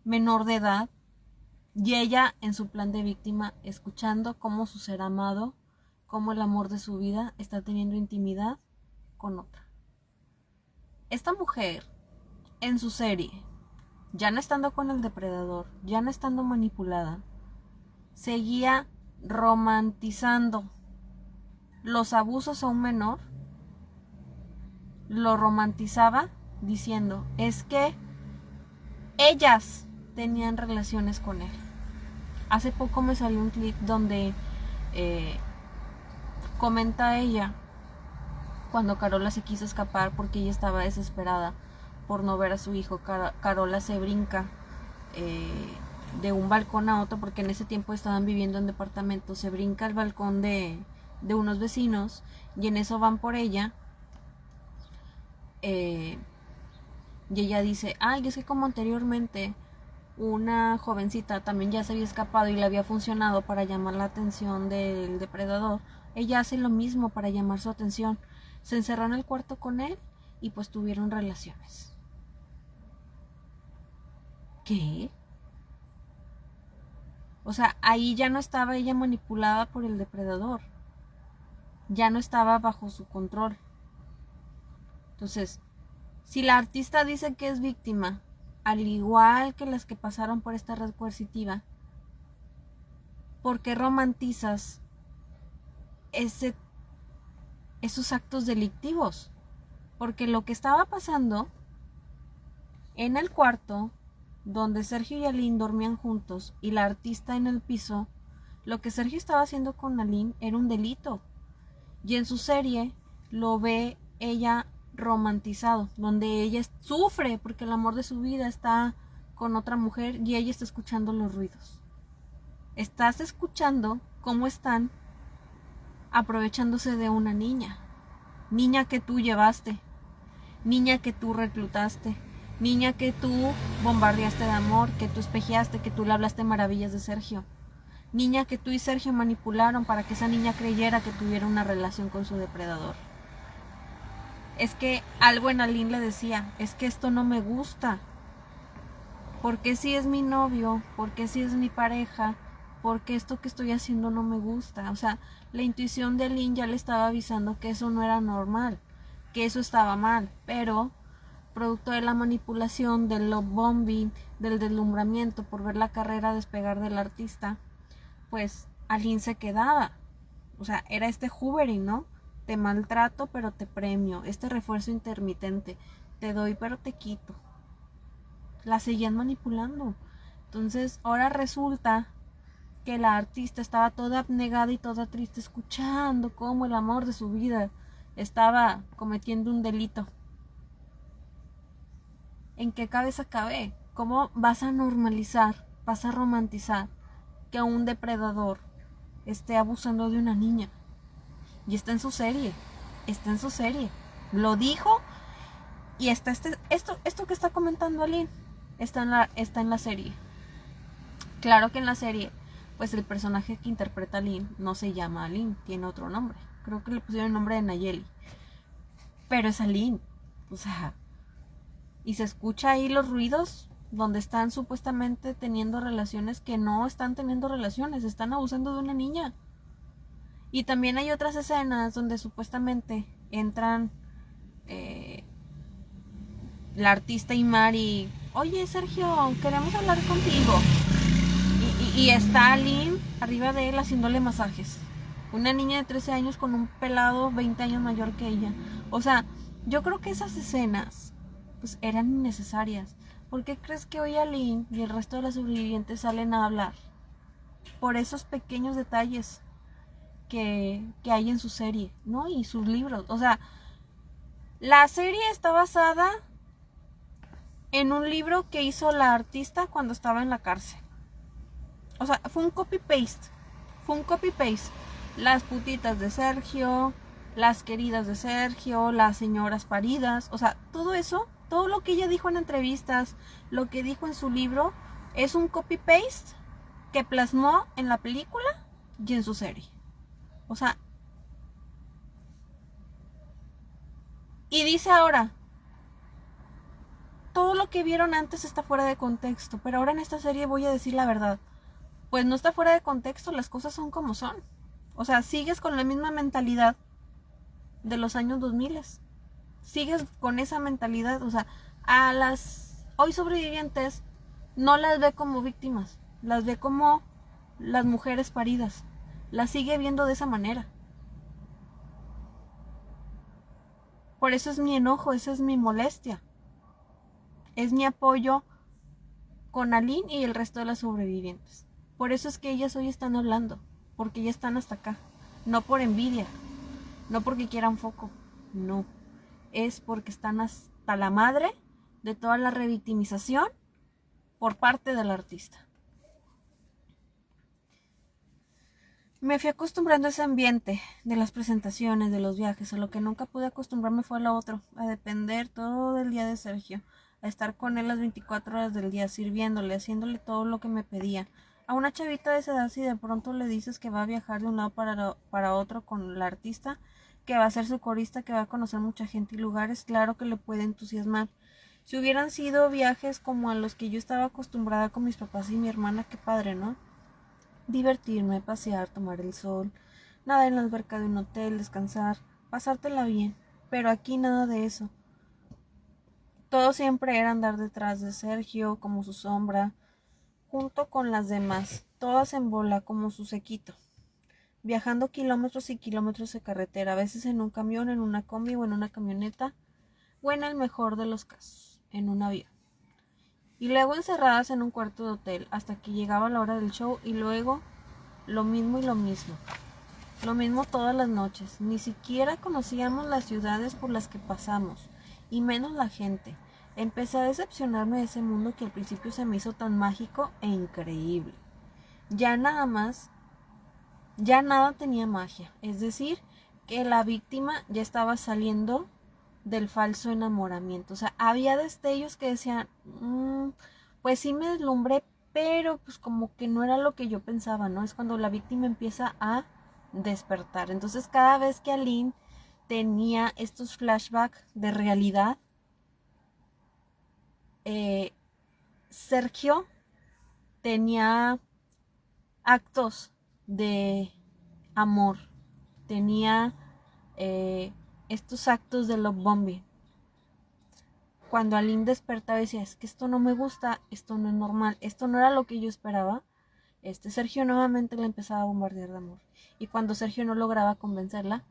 menor de edad, y ella en su plan de víctima, escuchando cómo su ser amado, cómo el amor de su vida está teniendo intimidad con otra. Esta mujer, en su serie, ya no estando con el depredador, ya no estando manipulada, seguía romantizando los abusos a un menor, lo romantizaba diciendo, es que ellas tenían relaciones con él. Hace poco me salió un clip donde comenta ella cuando Carola se quiso escapar porque ella estaba desesperada por no ver a su hijo. Carola se brinca de un balcón a otro, porque en ese tiempo estaban viviendo en departamentos, se brinca al balcón de unos vecinos, y en eso van por ella, y ella dice, ay, es que como anteriormente una jovencita también ya se había escapado y le había funcionado para llamar la atención del depredador, ella hace lo mismo para llamar su atención. Se encerró en el cuarto con él y pues tuvieron relaciones. ¿Qué? O sea, ahí ya no estaba ella manipulada por el depredador, ya no estaba bajo su control. Entonces, si la artista dice que es víctima, al igual que las que pasaron por esta red coercitiva, ¿por qué romantizas esos actos delictivos? Porque lo que estaba pasando en el cuarto donde Sergio y Aline dormían juntos y la artista en el piso, lo que Sergio estaba haciendo con Aline era un delito, y en su serie lo ve ella romantizado, donde ella sufre porque el amor de su vida está con otra mujer y ella está escuchando los ruidos. Estás escuchando cómo están aprovechándose de una niña que tú llevaste, niña que tú reclutaste, niña que tú bombardeaste de amor, que tú espejeaste, que tú le hablaste maravillas de Sergio, niña que tú y Sergio manipularon para que esa niña creyera que tuviera una relación con su depredador. Es que algo en Aline le decía, es que esto no me gusta, porque si es mi novio, porque si es mi pareja, porque esto que estoy haciendo no me gusta. O sea, la intuición de Aline ya le estaba avisando que eso no era normal, que eso estaba mal, pero producto de la manipulación, del love bombing, del deslumbramiento por ver la carrera despegar del artista, pues Aline se quedaba. O sea, era este hoovering, ¿no? Te maltrato pero te premio, este refuerzo intermitente, te doy pero te quito. La seguían manipulando. Entonces ahora resulta que la artista estaba toda abnegada y toda triste escuchando cómo el amor de su vida estaba cometiendo un delito. ¿En qué cabeza cabe? ¿Cómo vas a normalizar, vas a romantizar que un depredador esté abusando de una niña? Y está en su serie, está en su serie. Lo dijo y está esto que está comentando Aline está en la serie. Claro que en la serie, pues el personaje que interpreta a Aline no se llama Aline, tiene otro nombre. Creo que le pusieron el nombre de Nayeli. Pero es Aline. O sea, y se escucha ahí los ruidos donde están supuestamente teniendo relaciones que no están teniendo relaciones, están abusando de una niña. Y también hay otras escenas donde supuestamente entran la artista y Mari, oye Sergio, queremos hablar contigo. Y está Aline arriba de él haciéndole masajes. Una niña de 13 años con un pelado 20 años mayor que ella. O sea, yo creo que esas escenas pues eran innecesarias. ¿Por qué crees que hoy Aline y el resto de las sobrevivientes salen a hablar? Por esos pequeños detalles que hay en su serie, ¿no? Y sus libros. O sea, la serie está basada en un libro que hizo la artista cuando estaba en la cárcel. O sea, fue un copy-paste. Fue un copy-paste. Las putitas de Sergio, las queridas de Sergio, las señoras paridas. O sea, todo eso, todo lo que ella dijo en entrevistas, lo que dijo en su libro, es un copy-paste que plasmó en la película y en su serie. O sea, y dice ahora, todo lo que vieron antes está fuera de contexto, pero ahora en esta serie voy a decir la verdad. Pues no está fuera de contexto, las cosas son como son. O sea, sigues con la misma mentalidad de los años 2000. Sigues con esa mentalidad, o sea, a las hoy sobrevivientes no las ve como víctimas, las ve como las mujeres paridas. Las sigue viendo de esa manera. Por eso es mi enojo, esa es mi molestia. Es mi apoyo con Aline y el resto de las sobrevivientes. Por eso es que ellas hoy están hablando, porque ya están hasta acá. No por envidia, no porque quieran foco, no. Es porque están hasta la madre de toda la revictimización por parte del artista. Me fui acostumbrando a ese ambiente de las presentaciones, de los viajes. A lo que nunca pude acostumbrarme fue a lo otro, a depender todo el día de Sergio, a estar con él las 24 horas del día, sirviéndole, haciéndole todo lo que me pedía. A una chavita de esa edad, si de pronto le dices que va a viajar de un lado para otro con la artista, que va a ser su corista, que va a conocer mucha gente y lugares, claro que le puede entusiasmar. Si hubieran sido viajes como a los que yo estaba acostumbrada con mis papás y mi hermana, qué padre, ¿no? Divertirme, pasear, tomar el sol, nadar en la alberca de un hotel, descansar, pasártela bien. Pero aquí nada de eso. Todo siempre era andar detrás de Sergio como su sombra, junto con las demás, todas en bola como su séquito, viajando kilómetros y kilómetros de carretera, a veces en un camión, en una combi o en una camioneta, o en el mejor de los casos, en un avión. Y luego encerradas en un cuarto de hotel hasta que llegaba la hora del show y luego lo mismo y lo mismo. Lo mismo todas las noches. Ni siquiera conocíamos las ciudades por las que pasamos, y menos la gente. Empecé a decepcionarme de ese mundo que al principio se me hizo tan mágico e increíble. Ya nada tenía magia. Es decir, que la víctima ya estaba saliendo del falso enamoramiento. O sea, había destellos que decían, pues sí me deslumbré, pero pues como que no era lo que yo pensaba, ¿no? Es cuando la víctima empieza a despertar. Entonces cada vez que Aline tenía estos flashbacks de realidad, Sergio tenía actos de amor, tenía estos actos de love bombing. Cuando Aline despertaba y decía, es que esto no me gusta, esto no es normal, esto no era lo que yo esperaba, Sergio nuevamente le empezaba a bombardear de amor. Y cuando Sergio no lograba convencerla,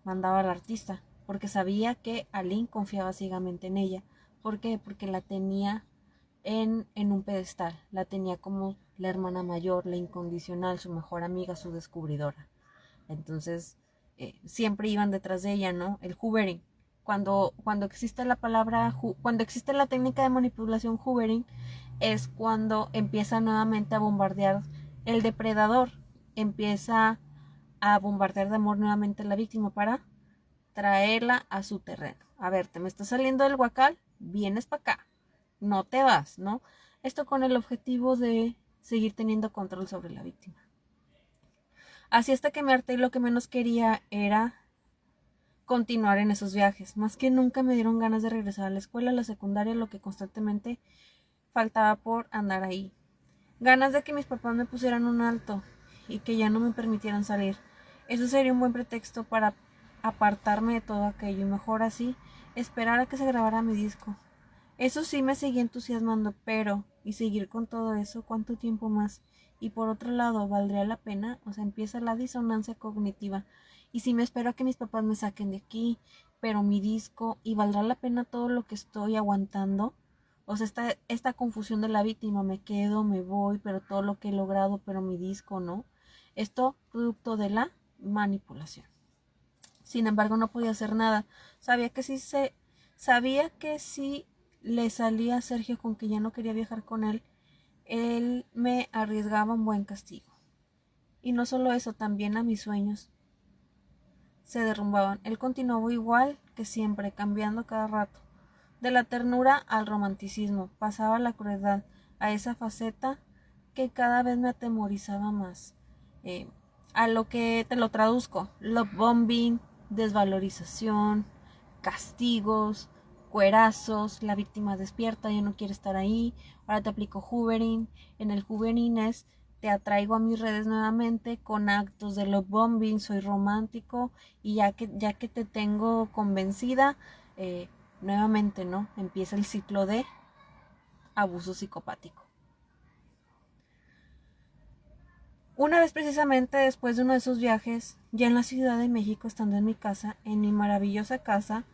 mandaba al artista, porque sabía que Aline confiaba ciegamente en ella. ¿Por qué? Porque la tenía en un pedestal. La tenía como la hermana mayor, la incondicional, su mejor amiga, su descubridora. Entonces, siempre iban detrás de ella, ¿no? El hoovering. Cuando existe la palabra, cuando existe la técnica de manipulación hoovering, es cuando empieza nuevamente a bombardear el depredador, empieza a bombardear de amor nuevamente a la víctima para traerla a su terreno. A ver, te me está saliendo del huacal, vienes para acá, no te vas, ¿no? Esto con el objetivo de seguir teniendo control sobre la víctima. Así hasta que me harté y lo que menos quería era continuar en esos viajes. Más que nunca me dieron ganas de regresar a la escuela, a la secundaria, lo que constantemente faltaba por andar ahí. Ganas de que mis papás me pusieran un alto y que ya no me permitieran salir. Eso sería un buen pretexto para apartarme de todo aquello y mejor así esperar a que se grabara mi disco. Eso sí me seguía entusiasmando, pero ¿y seguir con todo eso cuánto tiempo más? Y por otro lado, ¿valdría la pena? O sea, empieza la disonancia cognitiva. Y si me espero a que mis papás me saquen de aquí, pero mi disco, ¿y valdrá la pena todo lo que estoy aguantando? O sea, esta confusión de la víctima, me quedo, me voy, pero todo lo que he logrado, pero mi disco no. Esto producto de la manipulación. Sin embargo, no podía hacer nada. Sabía que si le salía a Sergio con que ya no quería viajar con él me arriesgaba un buen castigo. Y no solo eso, también a mis sueños se derrumbaban. Él continuaba igual que siempre, cambiando cada rato. De la ternura al romanticismo, pasaba la crueldad, a esa faceta que cada vez me atemorizaba más. A lo que te lo traduzco: love bombing, desvalorización, castigos, cuerazos, la víctima despierta, ya no quiere estar ahí, ahora te aplico hoovering. En el hoovering es: te atraigo a mis redes nuevamente con actos de love bombing, soy romántico y ya que te tengo convencida, nuevamente, ¿no? Empieza el ciclo de abuso psicopático. Una vez, precisamente después de uno de esos viajes, ya en la Ciudad de México, estando en mi casa, en mi maravillosa casa,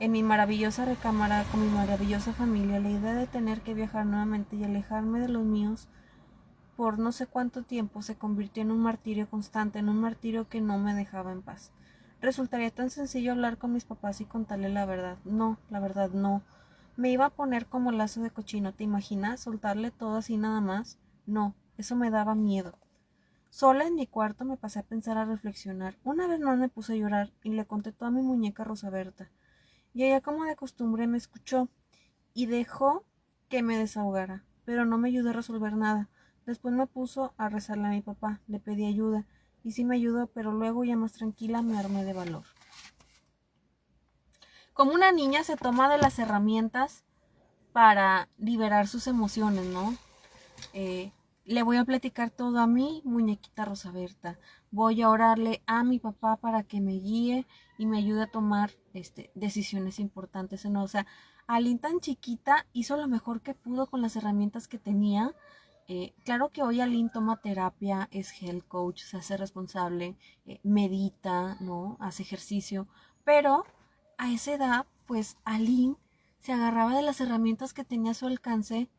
en mi maravillosa recámara, con mi maravillosa familia, la idea de tener que viajar nuevamente y alejarme de los míos por no sé cuánto tiempo se convirtió en un martirio constante, en un martirio que no me dejaba en paz. Resultaría tan sencillo hablar con mis papás y contarle la verdad. No, la verdad no. Me iba a poner como lazo de cochino, ¿te imaginas? Soltarle todo así nada más. No, eso me daba miedo. Sola en mi cuarto me pasé a pensar, a reflexionar. Una vez más me puse a llorar y le conté toda mi muñeca Rosa Berta. Y ella, como de costumbre, me escuchó y dejó que me desahogara, pero no me ayudó a resolver nada. Después me puso a rezarle a mi papá, le pedí ayuda y sí me ayudó, pero luego, ya más tranquila, me armé de valor. Como una niña se toma de las herramientas para liberar sus emociones, ¿no? Le voy a platicar todo a mi muñequita Rosa Berta. Voy a orarle a mi papá para que me guíe y me ayude a tomar decisiones importantes, ¿no? O sea, Aline, tan chiquita, hizo lo mejor que pudo con las herramientas que tenía. Claro que hoy Aline toma terapia, es health coach, se hace responsable, medita, ¿no? Hace ejercicio, pero a esa edad, pues Aline se agarraba de las herramientas que tenía a su alcance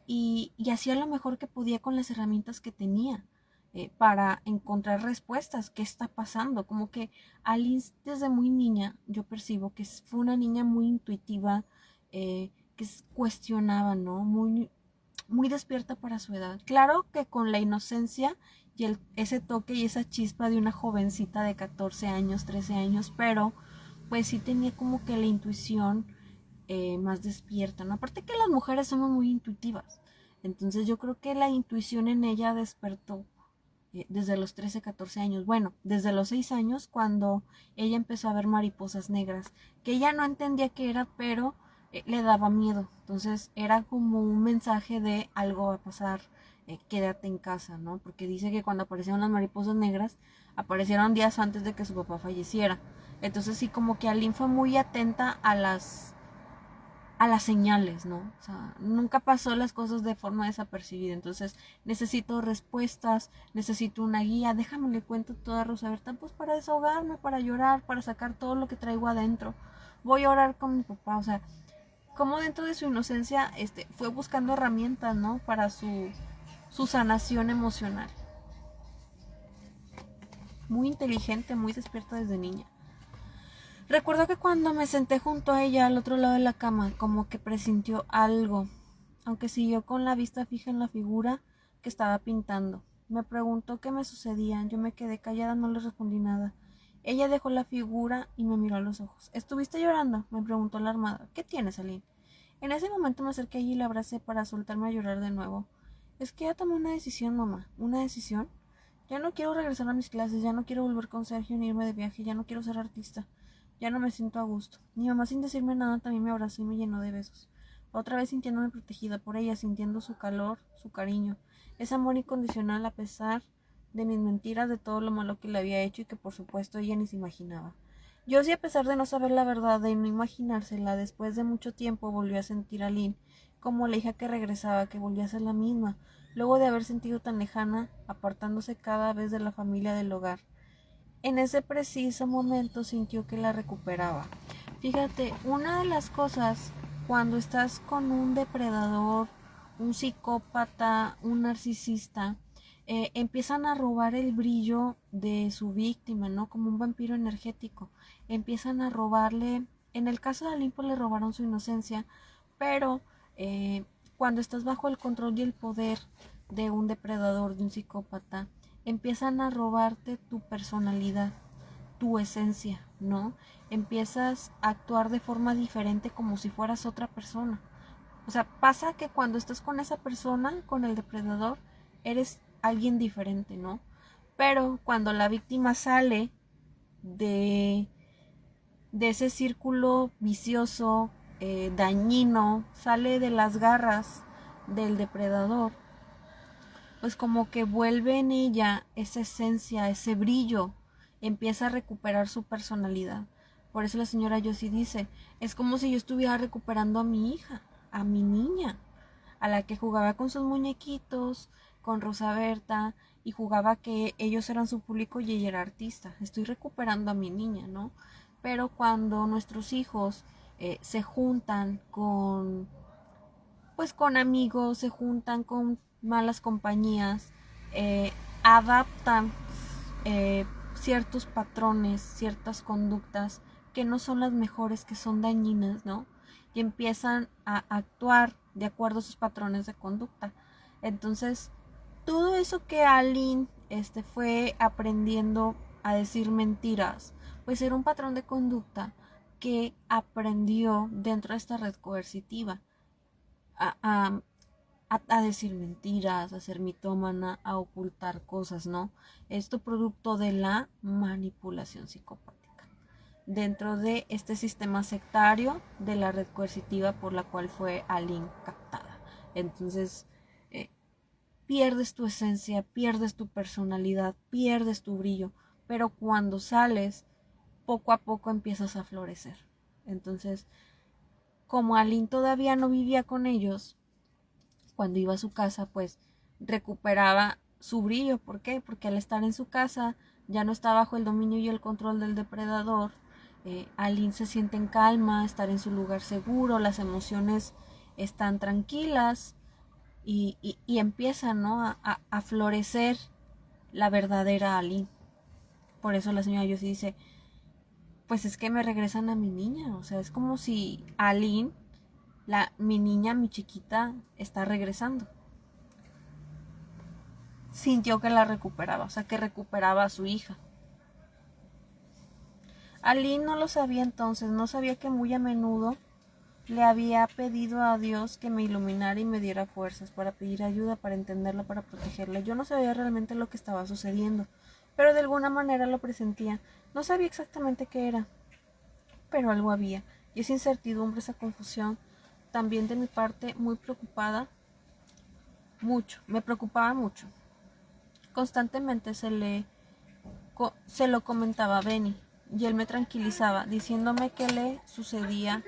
y hacía lo mejor que podía con las herramientas que tenía, para encontrar respuestas. ¿Qué está pasando? Como que Alice, desde muy niña, yo percibo que fue una niña muy intuitiva, que cuestionaba, ¿no? Muy despierta para su edad. Claro que con la inocencia y ese toque y esa chispa de una jovencita de 14 años, 13 años, pero pues sí tenía como que la intuición más despierta, ¿no? Aparte que las mujeres somos muy intuitivas. Entonces yo creo que la intuición en ella despertó desde los 13, 14 años. Bueno, desde los 6 años, cuando ella empezó a ver mariposas negras, que ella no entendía qué era, pero le daba miedo. Entonces era como un mensaje de: algo va a pasar, quédate en casa, ¿no? Porque dice que cuando aparecieron las mariposas negras, aparecieron días antes de que su papá falleciera. Entonces sí, como que Aline fue muy atenta a las señales, ¿no? O sea, nunca pasó las cosas de forma desapercibida. Entonces, necesito respuestas, necesito una guía. Déjame le cuento toda a Rosa Berta, pues para desahogarme, para llorar, para sacar todo lo que traigo adentro. Voy a orar con mi papá. O sea, cómo dentro de su inocencia fue buscando herramientas, ¿no? Para su sanación emocional. Muy inteligente, muy despierta desde niña. Recuerdo que cuando me senté junto a ella al otro lado de la cama, como que presintió algo, aunque siguió con la vista fija en la figura que estaba pintando. Me preguntó qué me sucedía. Yo me quedé callada, no le respondí nada. Ella dejó la figura y me miró a los ojos. ¿Estuviste llorando?, me preguntó alarmada. ¿Qué tienes, Aline? En ese momento me acerqué allí y la abracé para soltarme a llorar de nuevo. Es que ya tomé una decisión, mamá. ¿Una decisión? Ya no quiero regresar a mis clases, ya no quiero volver con Sergio ni irme de viaje, ya no quiero ser artista. Ya no me siento a gusto. Mi mamá, sin decirme nada, también me abrazó y me llenó de besos. Otra vez sintiéndome protegida por ella, sintiendo su calor, su cariño, ese amor incondicional a pesar de mis mentiras, de todo lo malo que le había hecho y que por supuesto ella ni se imaginaba. Yo sí, a pesar de no saber la verdad, de no imaginársela, después de mucho tiempo volvió a sentir a Lynn como la hija que regresaba, que volvía a ser la misma, luego de haber sentido tan lejana, apartándose cada vez de la familia del hogar. En ese preciso momento sintió que la recuperaba. Fíjate, una de las cosas cuando estás con un depredador, un psicópata, un narcisista, empiezan a robar el brillo de su víctima, ¿no? Como un vampiro energético. Empiezan a robarle, en el caso de Olimpo le robaron su inocencia, pero cuando estás bajo el control y el poder de un depredador, de un psicópata, empiezan a robarte tu personalidad, tu esencia, ¿no? Empiezas a actuar de forma diferente como si fueras otra persona. O sea, pasa que cuando estás con esa persona, con el depredador, eres alguien diferente, ¿no? Pero cuando la víctima sale de ese círculo vicioso, dañino, sale de las garras del depredador, pues como que vuelve en ella esa esencia, ese brillo, empieza a recuperar su personalidad. Por eso la señora Josie dice, es como si yo estuviera recuperando a mi hija, a mi niña, a la que jugaba con sus muñequitos, con Rosa Berta, y jugaba que ellos eran su público y ella era artista. Estoy recuperando a mi niña, ¿no? Pero cuando nuestros hijos se juntan con amigos, se juntan con malas compañías, adaptan ciertos patrones, ciertas conductas que no son las mejores, que son dañinas, ¿no? Y empiezan a actuar de acuerdo a sus patrones de conducta. Entonces, todo eso que Aline fue aprendiendo a decir mentiras, pues era un patrón de conducta que aprendió dentro de esta red coercitiva. A decir mentiras, a ser mitómana, a ocultar cosas, ¿no? Esto producto de la manipulación psicopática dentro de este sistema sectario de la red coercitiva por la cual fue Aline captada. Entonces, pierdes tu esencia, pierdes tu personalidad, pierdes tu brillo, pero cuando sales, poco a poco empiezas a florecer. Entonces, como Aline todavía no vivía con ellos, cuando iba a su casa, pues recuperaba su brillo. ¿Por qué? Porque al estar en su casa ya no está bajo el dominio y el control del depredador. Aline se siente en calma, estar en su lugar seguro, las emociones están tranquilas y empieza, ¿no? a florecer la verdadera Aline. Por eso la señora Josie dice, pues es que me regresan a mi niña. O sea, es como si Aline, mi niña, mi chiquita, está regresando. Sintió que la recuperaba, o sea, que recuperaba a su hija. Aline no lo sabía entonces, no sabía que muy a menudo le había pedido a Dios que me iluminara y me diera fuerzas para pedir ayuda, para entenderla, para protegerla. Yo no sabía realmente lo que estaba sucediendo, pero de alguna manera lo presentía. No sabía exactamente qué era, pero algo había. Y esa incertidumbre, esa confusión, también de mi parte muy preocupada, me preocupaba mucho. Constantemente se lo comentaba a Benny y él me tranquilizaba diciéndome que le sucedía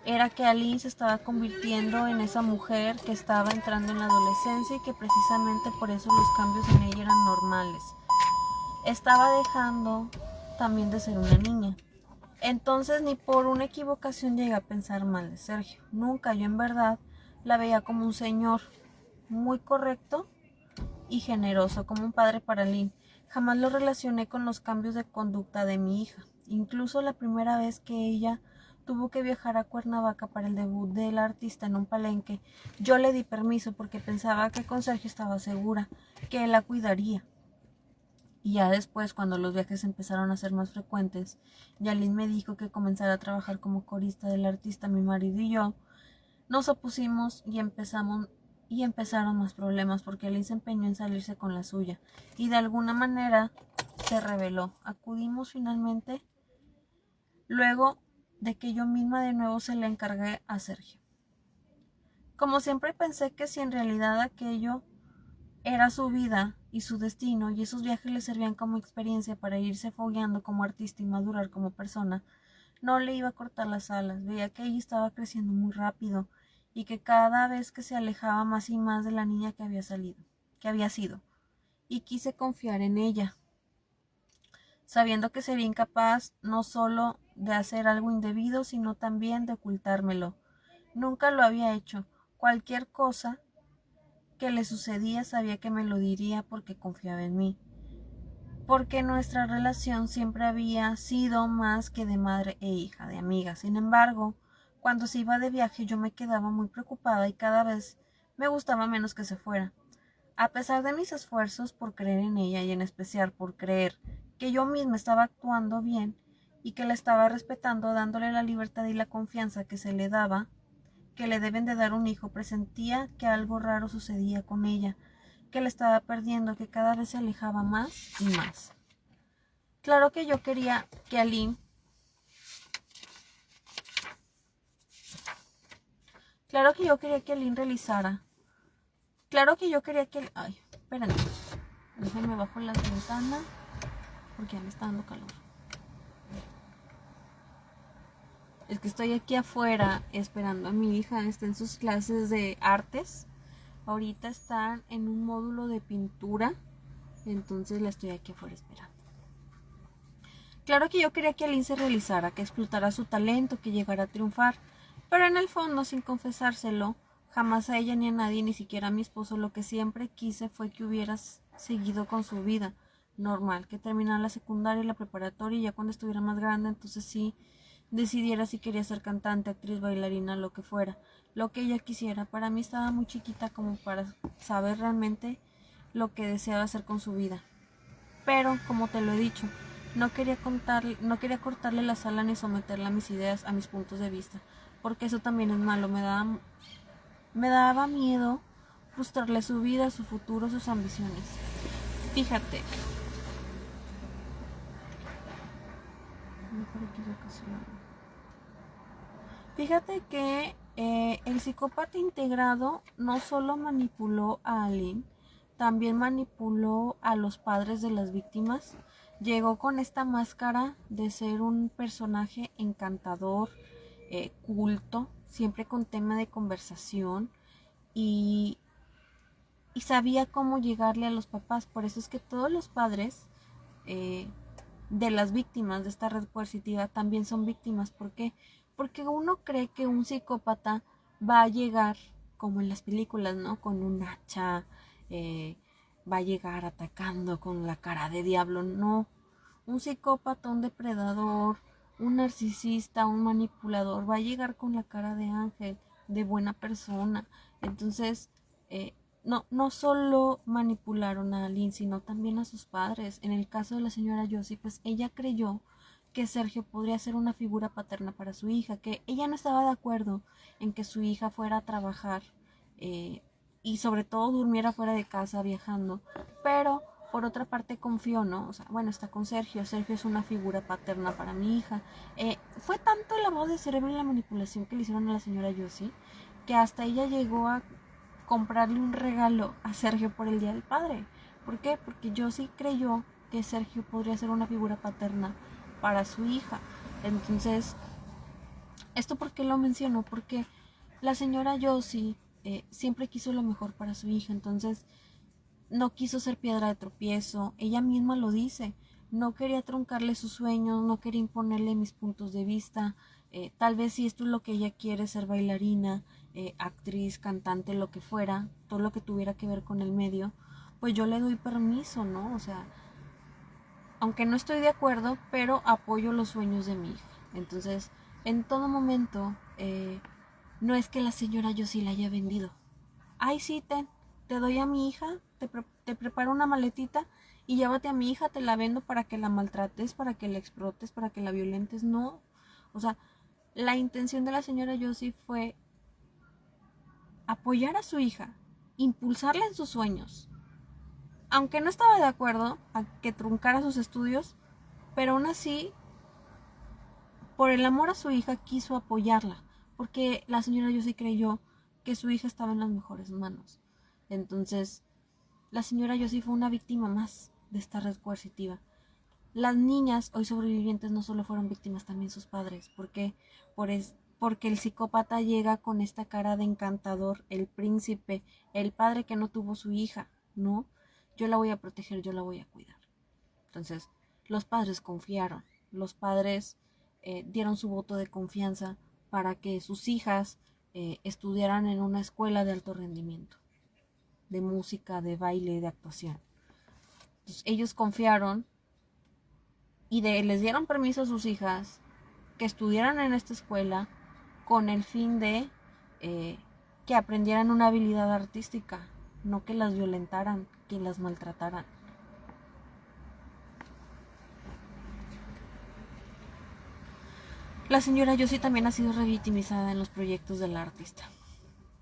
era que Aline se estaba convirtiendo en esa mujer que estaba entrando en la adolescencia y que precisamente por eso los cambios en ella eran normales. Estaba dejando también de ser una niña. Entonces ni por una equivocación llegué a pensar mal de Sergio. Nunca, yo en verdad la veía como un señor muy correcto y generoso, como un padre para Lynn. Jamás lo relacioné con los cambios de conducta de mi hija. Incluso la primera vez que ella tuvo que viajar a Cuernavaca para el debut del artista en un palenque, yo le di permiso porque pensaba que con Sergio estaba segura, que él la cuidaría. Y ya después, cuando los viajes empezaron a ser más frecuentes, Yalin me dijo que comenzara a trabajar como corista del artista. Mi marido y yo nos opusimos y empezaron más problemas porque Yalin se empeñó en salirse con la suya y de alguna manera se rebeló. Acudimos finalmente luego de que yo misma de nuevo se le encargué a Sergio. Como siempre pensé que si en realidad aquello era su vida y su destino, y esos viajes le servían como experiencia para irse fogueando como artista y madurar como persona, no le iba a cortar las alas. Veía que ella estaba creciendo muy rápido y que cada vez que se alejaba más y más de la niña que había sido. Y quise confiar en ella, sabiendo que sería incapaz no solo de hacer algo indebido, sino también de ocultármelo. Nunca lo había hecho. Cualquier cosa que le sucedía sabía que me lo diría porque confiaba en mí, porque nuestra relación siempre había sido más que de madre e hija, de amiga. Sin embargo, cuando se iba de viaje yo me quedaba muy preocupada y cada vez me gustaba menos que se fuera. A pesar de mis esfuerzos por creer en ella y en especial por creer que yo misma estaba actuando bien y que la estaba respetando, dándole la libertad y la confianza que se le daba, que le deben de dar un hijo, presentía que algo raro sucedía con ella, que la estaba perdiendo, que cada vez se alejaba más y más. Claro que yo quería que Aline realizara. Claro que yo quería que... Ay, espérenme. Déjenme bajo la ventana porque ya me está dando calor. Es que estoy aquí afuera esperando a mi hija. Está en sus clases de artes. Ahorita están en un módulo de pintura. Entonces la estoy aquí afuera esperando. Claro que yo quería que Aline se realizara, que explotara su talento, que llegara a triunfar. Pero en el fondo, sin confesárselo, jamás a ella ni a nadie, ni siquiera a mi esposo, lo que siempre quise fue que hubieras seguido con su vida normal, que terminara la secundaria y la preparatoria y ya cuando estuviera más grande, entonces sí decidiera si quería ser cantante, actriz, bailarina, lo que fuera, lo que ella quisiera. Para mí estaba muy chiquita como para saber realmente lo que deseaba hacer con su vida. Pero, como te lo he dicho, no quería cortarle la sala ni someterla a mis ideas, a mis puntos de vista, porque eso también es malo. Me daba miedo frustrarle su vida, su futuro, sus ambiciones. Fíjate. Fíjate que el psicópata integrado no solo manipuló a Aline, también manipuló a los padres de las víctimas. Llegó con esta máscara de ser un personaje encantador, culto, siempre con tema de conversación y, y sabía cómo llegarle a los papás. Por eso es que todos los padres de las víctimas de esta red coercitiva también son víctimas. ¿Por qué? Porque uno cree que un psicópata va a llegar, como en las películas, ¿no? Con un hacha, va a llegar atacando con la cara de diablo. No, un psicópata, un depredador, un narcisista, un manipulador, va a llegar con la cara de ángel, de buena persona. Entonces, no solo manipularon a Aline, sino también a sus padres. En el caso de la señora Josie, pues ella creyó que Sergio podría ser una figura paterna para su hija, que ella no estaba de acuerdo en que su hija fuera a trabajar y sobre todo durmiera fuera de casa viajando, pero por otra parte confió, ¿no? O sea, bueno, está con Sergio, Sergio es una figura paterna para mi hija. Fue tanto la voz de cerebro y la manipulación que le hicieron a la señora Josie, que hasta ella llegó a comprarle un regalo a Sergio por el Día del Padre. ¿Por qué? Porque Josie creyó que Sergio podría ser una figura paterna para su hija. Entonces, ¿esto por qué lo menciono? Porque la señora Josie siempre quiso lo mejor para su hija. Entonces, no quiso ser piedra de tropiezo. Ella misma lo dice. no quería truncarle sus sueños, no quería imponerle mis puntos de vista. Tal vez si esto es lo que ella quiere, ser bailarina, actriz, cantante, lo que fuera, todo lo que tuviera que ver con el medio, pues yo le doy permiso, ¿no? O sea, aunque no estoy de acuerdo, pero apoyo los sueños de mi hija. Entonces, en todo momento, no es que la señora yo sí la haya vendido. Ay, sí, te doy a mi hija, te preparo una maletita y llévate a mi hija, te la vendo para que la maltrates, para que la explotes, para que la violentes. No, o sea, la intención de la señora Josie fue apoyar a su hija, impulsarla en sus sueños. Aunque no estaba de acuerdo a que truncara sus estudios, pero aún así, por el amor a su hija, quiso apoyarla, porque la señora Josie creyó que su hija estaba en las mejores manos. Entonces, la señora Josie fue una víctima más de esta red coercitiva. Las niñas hoy sobrevivientes no solo fueron víctimas, también sus padres. ¿Por qué? Porque el psicópata llega con esta cara de encantador, el príncipe, el padre que no tuvo su hija, ¿no? Yo la voy a proteger, yo la voy a cuidar. Entonces, los padres confiaron, los padres dieron su voto de confianza para que sus hijas estudiaran en una escuela de alto rendimiento, de música, de baile, de actuación. Entonces, ellos confiaron y les dieron permiso a sus hijas que estudiaran en esta escuela con el fin de que aprendieran una habilidad artística, no que las violentaran, que las maltrataran. La señora Josie también ha sido revictimizada en los proyectos del artista.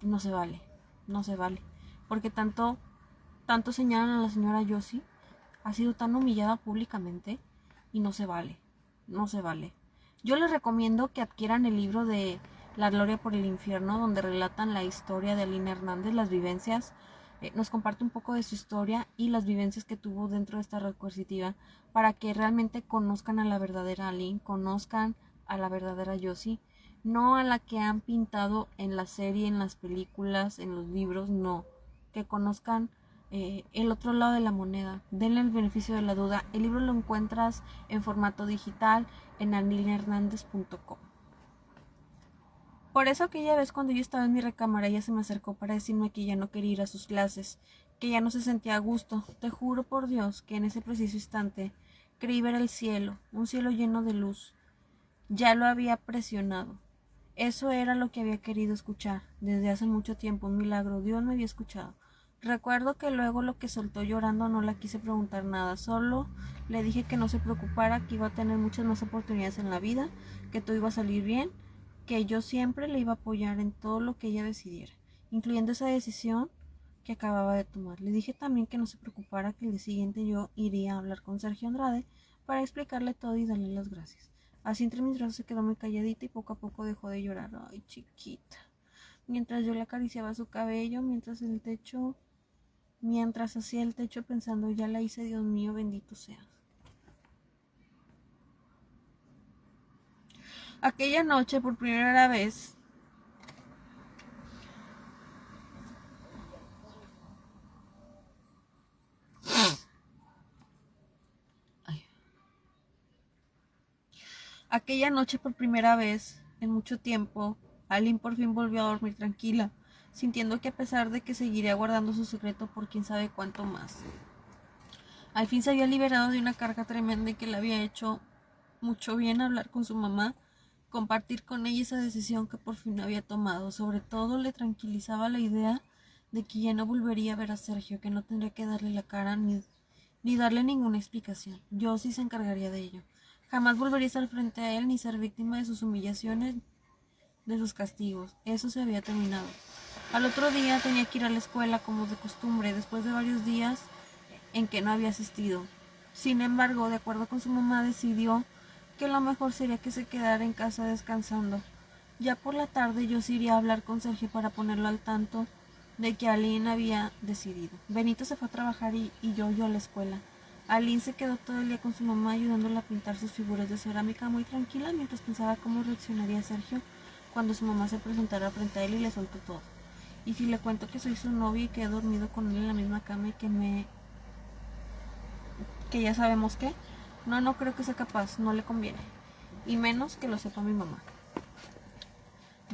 No se vale, no se vale. Porque tanto señalan a la señora Josie, ha sido tan humillada públicamente y no se vale, no se vale. Yo les recomiendo que adquieran el libro de La Gloria por el Infierno, donde relatan la historia de Aline Hernández, las vivencias, nos comparte un poco de su historia y las vivencias que tuvo dentro de esta red coercitiva, para que realmente conozcan a la verdadera Aline, conozcan a la verdadera Josie, no a la que han pintado en la serie, en las películas, en los libros, no, que conozcan el otro lado de la moneda. Denle el beneficio de la duda. El libro lo encuentras en formato digital en anilhernandez.com. Por eso aquella vez cuando yo estaba en mi recámara, ella se me acercó para decirme que ya no quería ir a sus clases, que ya no se sentía a gusto. Te juro por Dios que en ese preciso instante creí ver el cielo, un cielo lleno de luz. Ya lo había presionado. Eso era lo que había querido escuchar. Desde hace mucho tiempo, un milagro. Dios me había escuchado. Recuerdo que luego lo que soltó llorando no la quise preguntar nada, solo le dije que no se preocupara, que iba a tener muchas más oportunidades en la vida, que todo iba a salir bien, que yo siempre le iba a apoyar en todo lo que ella decidiera, incluyendo esa decisión que acababa de tomar. Le dije también que no se preocupara, que el día siguiente yo iría a hablar con Sergio Andrade para explicarle todo y darle las gracias. Así entre mis brazos se quedó muy calladita y poco a poco dejó de llorar. Ay, chiquita. Mientras yo le acariciaba su cabello, mientras hacía el techo pensando, ya la hice, Dios mío, bendito seas. Aquella noche, por primera vez, en mucho tiempo, Aline por fin volvió a dormir tranquila, sintiendo que a pesar de que seguiría guardando su secreto por quién sabe cuánto más, al fin se había liberado de una carga tremenda y que le había hecho mucho bien hablar con su mamá, compartir con ella esa decisión que por fin había tomado. Sobre todo le tranquilizaba la idea de que ya no volvería a ver a Sergio, que no tendría que darle la cara ni darle ninguna explicación. Yo sí se encargaría de ello. Jamás volvería a estar frente a él ni ser víctima de sus humillaciones, de sus castigos. Eso se había terminado. Al otro día tenía que ir a la escuela como de costumbre, después de varios días en que no había asistido. Sin embargo, de acuerdo con su mamá, decidió que lo mejor sería que se quedara en casa descansando. Ya por la tarde yo sí iría a hablar con Sergio para ponerlo al tanto de que Aline había decidido. Benito se fue a trabajar y yo a la escuela. Aline se quedó todo el día con su mamá ayudándola a pintar sus figuras de cerámica muy tranquila mientras pensaba cómo reaccionaría Sergio cuando su mamá se presentara frente a él y le soltó todo. Y si le cuento que soy su novia y que he dormido con él en la misma cama y que ya sabemos qué, No, no creo que sea capaz, no le conviene. Y menos que lo sepa mi mamá.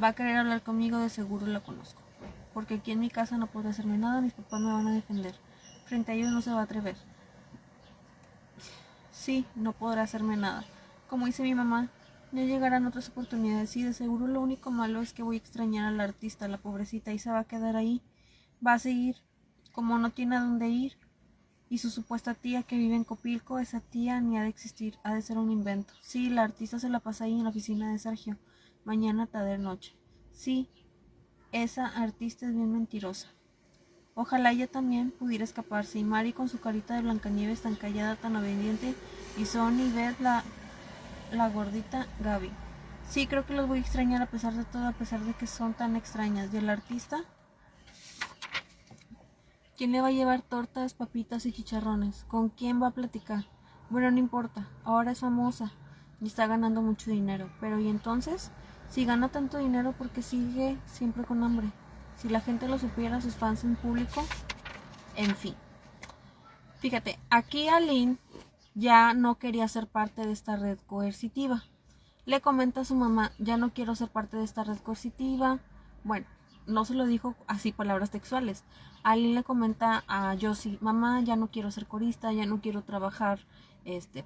Va a querer hablar conmigo, de seguro la conozco. Porque aquí en mi casa no podré hacerme nada, mis papás me van a defender. Frente a ellos no se va a atrever. Sí, no podrá hacerme nada. Como dice mi mamá, ya llegarán otras oportunidades y de seguro lo único malo es que voy a extrañar a la artista, la pobrecita, y se va a quedar ahí. Va a seguir, como no tiene a dónde ir. Y su supuesta tía que vive en Copilco, esa tía ni ha de existir, ha de ser un invento. Sí, la artista se la pasa ahí en la oficina de Sergio, mañana, tarde, noche. Sí, esa artista es bien mentirosa. Ojalá ella también pudiera escaparse, y Mari con su carita de Blancanieves tan callada, tan obediente, y Sonny y Beth la gordita Gaby. Sí, creo que los voy a extrañar a pesar de todo, a pesar de que son tan extrañas. ¿Y el artista? ¿Quién le va a llevar tortas, papitas y chicharrones? ¿Con quién va a platicar? Bueno, no importa, ahora es famosa y está ganando mucho dinero. Pero ¿y entonces? Si gana tanto dinero, ¿por qué sigue siempre con hambre? Si la gente lo supiera, sus fans en público, en fin. Fíjate, aquí Aline ya no quería ser parte de esta red coercitiva. Le comenta a su mamá, ya no quiero ser parte de esta red coercitiva. Bueno, no se lo dijo así palabras textuales. Aline le comenta a Josie, mamá, ya no quiero ser corista, ya no quiero trabajar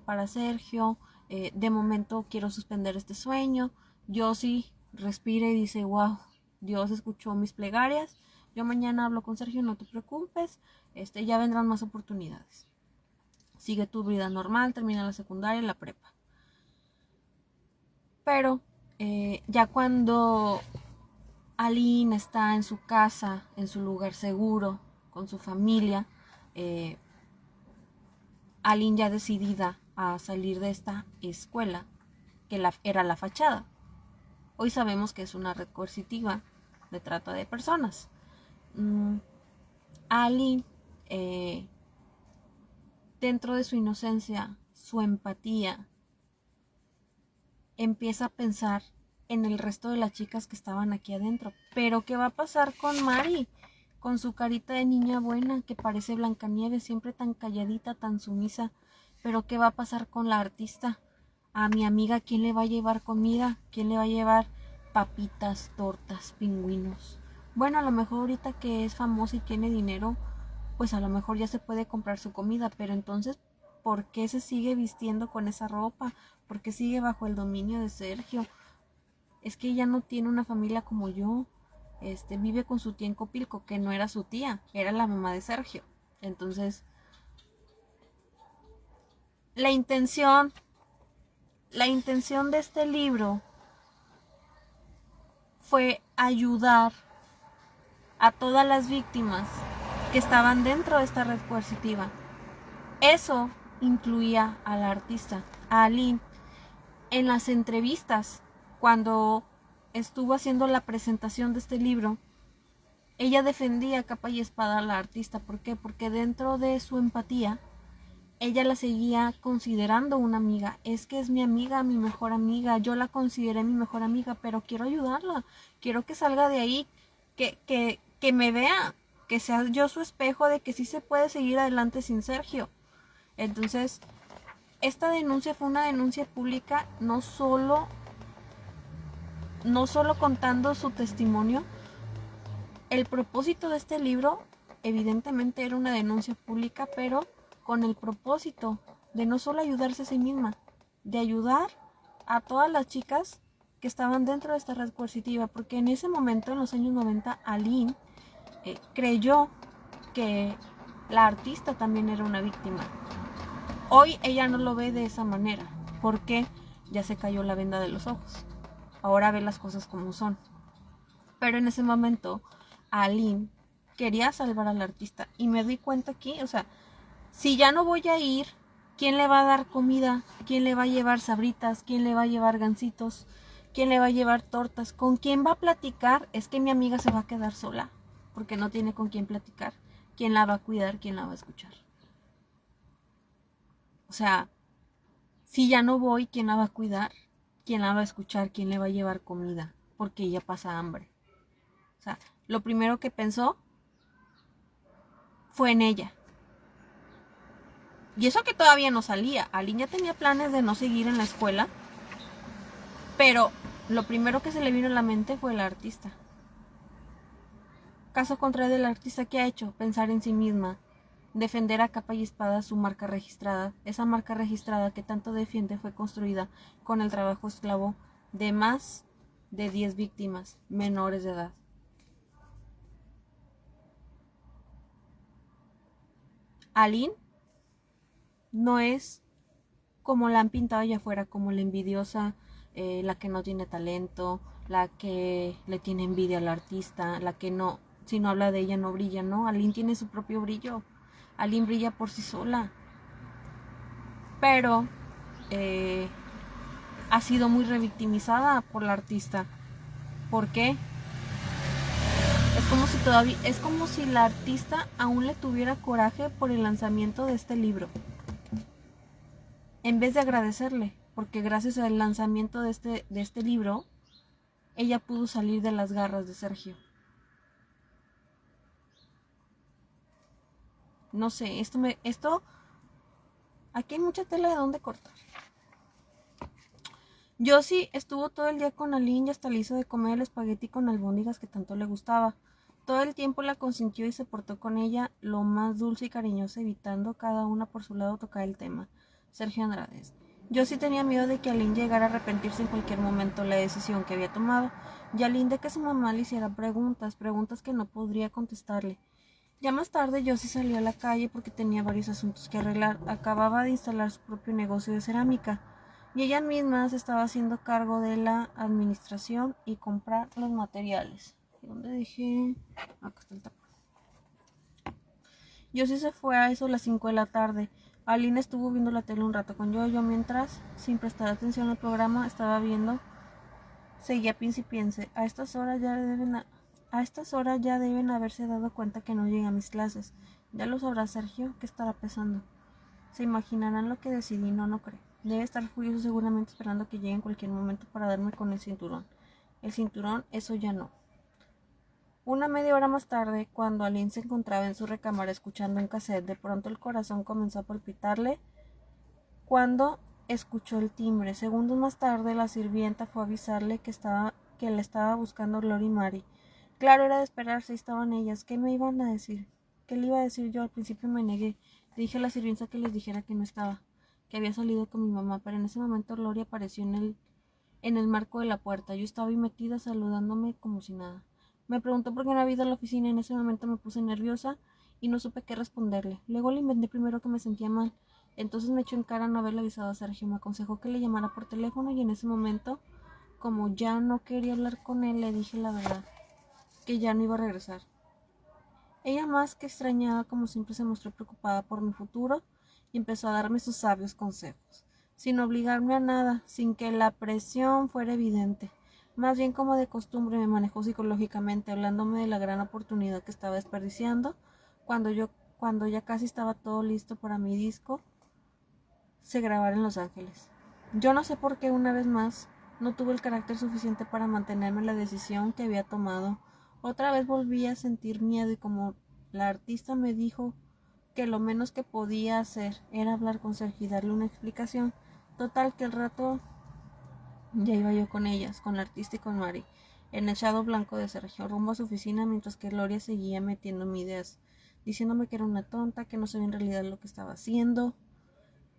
para Sergio, de momento quiero suspender este sueño. Josie respira y dice, wow, Dios escuchó mis plegarias, yo mañana hablo con Sergio, no te preocupes, ya vendrán más oportunidades. Sigue tu vida normal, termina la secundaria y la prepa. Pero ya cuando Aline está en su casa, en su lugar seguro, con su familia, Aline ya decidida a salir de esta escuela, que era la fachada. Hoy sabemos que es una red coercitiva de trata de personas. Aline, dentro de su inocencia, su empatía, empieza a pensar en el resto de las chicas que estaban aquí adentro. Pero ¿qué va a pasar con Mari? Con su carita de niña buena que parece Blancanieves, siempre tan calladita, tan sumisa. Pero ¿qué va a pasar con la artista? A mi amiga, ¿quién le va a llevar comida? ¿Quién le va a llevar papitas, tortas, pingüinos? Bueno, a lo mejor ahorita que es famosa y tiene dinero, pues a lo mejor ya se puede comprar su comida, pero entonces, ¿por qué se sigue vistiendo con esa ropa? ¿Por qué sigue bajo el dominio de Sergio? Es que ella no tiene una familia como yo. Vive con su tía en Copilco, que no era su tía, era la mamá de Sergio. Entonces, la intención de este libro fue ayudar a todas las víctimas que estaban dentro de esta red coercitiva. Eso incluía a la artista, a Aline. En las entrevistas, cuando estuvo haciendo la presentación de este libro, ella defendía capa y espada a la artista. ¿Por qué? Porque dentro de su empatía, ella la seguía considerando una amiga. Es que es mi amiga, mi mejor amiga. Yo la consideré mi mejor amiga, pero quiero ayudarla. Quiero que salga de ahí, que me vea, que sea yo su espejo de que sí se puede seguir adelante sin Sergio. Entonces, esta denuncia fue una denuncia pública, no solo contando su testimonio. El propósito de este libro evidentemente era una denuncia pública, pero con el propósito de no solo ayudarse a sí misma, de ayudar a todas las chicas que estaban dentro de esta red coercitiva, porque en ese momento, en los años 90, Aline creyó que la artista también era una víctima. Hoy ella no lo ve de esa manera, porque ya se cayó la venda de los ojos. Ahora ve las cosas como son. Pero en ese momento, Aline quería salvar al artista. Y me di cuenta aquí, o sea, si ya no voy a ir, ¿quién le va a dar comida? ¿Quién le va a llevar sabritas? ¿Quién le va a llevar gancitos? ¿Quién le va a llevar tortas? ¿Con quién va a platicar? Es que mi amiga se va a quedar sola, porque no tiene con quién platicar. ¿Quién la va a cuidar? ¿Quién la va a escuchar? O sea, si ya no voy, ¿quién la va a cuidar? ¿Quién la va a escuchar? ¿Quién le va a llevar comida? Porque ella pasa hambre. O sea, lo primero que pensó fue en ella. Y eso que todavía no salía. Aline ya tenía planes de no seguir en la escuela, pero lo primero que se le vino a la mente fue el artista. Caso contrario del artista, que ha hecho pensar en sí misma, defender a capa y espada su marca registrada. Esa marca registrada que tanto defiende fue construida con el trabajo esclavo de más de 10 víctimas menores de edad. Aline no es como la han pintado allá afuera, como la envidiosa, la que no tiene talento, la que le tiene envidia al artista, la que no, si no habla de ella no brilla, no. Aline tiene su propio brillo. Aline brilla por sí sola. Pero ha sido muy revictimizada por la artista. ¿Por qué? Es como si la artista aún le tuviera coraje por el lanzamiento de este libro, en vez de agradecerle, porque gracias al lanzamiento de este libro, ella pudo salir de las garras de Sergio. No sé, aquí hay mucha tela de dónde cortar. Josie estuvo todo el día con Aline y hasta le hizo de comer el espagueti con albóndigas que tanto le gustaba. Todo el tiempo la consintió y se portó con ella lo más dulce y cariñosa, evitando cada una por su lado tocar el tema. Sergio Andrades. Josie tenía miedo de que Aline llegara a arrepentirse en cualquier momento la decisión que había tomado, y Aline de que su mamá le hiciera preguntas que no podría contestarle. Ya más tarde Josie salió a la calle porque tenía varios asuntos que arreglar. Acababa de instalar su propio negocio de cerámica y ella misma se estaba haciendo cargo de la administración y comprar los materiales. ¿Dónde dejé? Acá está el tapo. Josie se fue a eso a las 5 de la tarde. Aline estuvo viendo la tele un rato con Yo mientras, sin prestar atención al programa, estaba viendo. Seguía piense. A estas horas ya deben haberse dado cuenta que no llegué a mis clases. Ya lo sabrá Sergio, que estará pesando. Se imaginarán lo que decidí, no creo. Debe estar furioso seguramente esperando que llegue en cualquier momento para darme con el cinturón. El cinturón, eso ya no. Una media hora más tarde, cuando Aline se encontraba en su recámara escuchando un cassette, de pronto el corazón comenzó a palpitarle cuando escuchó el timbre. Segundos más tarde, la sirvienta fue a avisarle que la estaba buscando Glory y Mary. Claro, era de esperarse, estaban ellas. ¿Qué me iban a decir? ¿Qué le iba a decir yo? Al principio me negué. Le dije a la sirvienta que les dijera que no estaba, que había salido con mi mamá, pero en ese momento Glory apareció en el marco de la puerta. Yo estaba ahí metida saludándome como si nada. Me preguntó por qué no había ido a la oficina y en ese momento me puse nerviosa y no supe qué responderle. Luego le inventé primero que me sentía mal. Entonces me echó en cara no haberle avisado a Sergio. Me aconsejó que le llamara por teléfono y en ese momento, como ya no quería hablar con él, le dije la verdad, que ya no iba a regresar. Ella, más que extrañada, como siempre, se mostró preocupada por mi futuro y empezó a darme sus sabios consejos, sin obligarme a nada, sin que la presión fuera evidente. Más bien como de costumbre me manejó psicológicamente, hablándome de la gran oportunidad que estaba desperdiciando cuando ya casi estaba todo listo para mi disco se grabara en Los Ángeles. Yo no sé por qué una vez más no tuve el carácter suficiente para mantenerme en la decisión que había tomado. Otra vez volví a sentir miedo y como la artista me dijo que lo menos que podía hacer era hablar con Sergio y darle una explicación. Total que el rato ya iba yo con ellas, con la artista y con Mari, en el shadow blanco de Sergio, rumbo a su oficina mientras que Gloria seguía metiéndome ideas, diciéndome que era una tonta, que no sabía en realidad lo que estaba haciendo.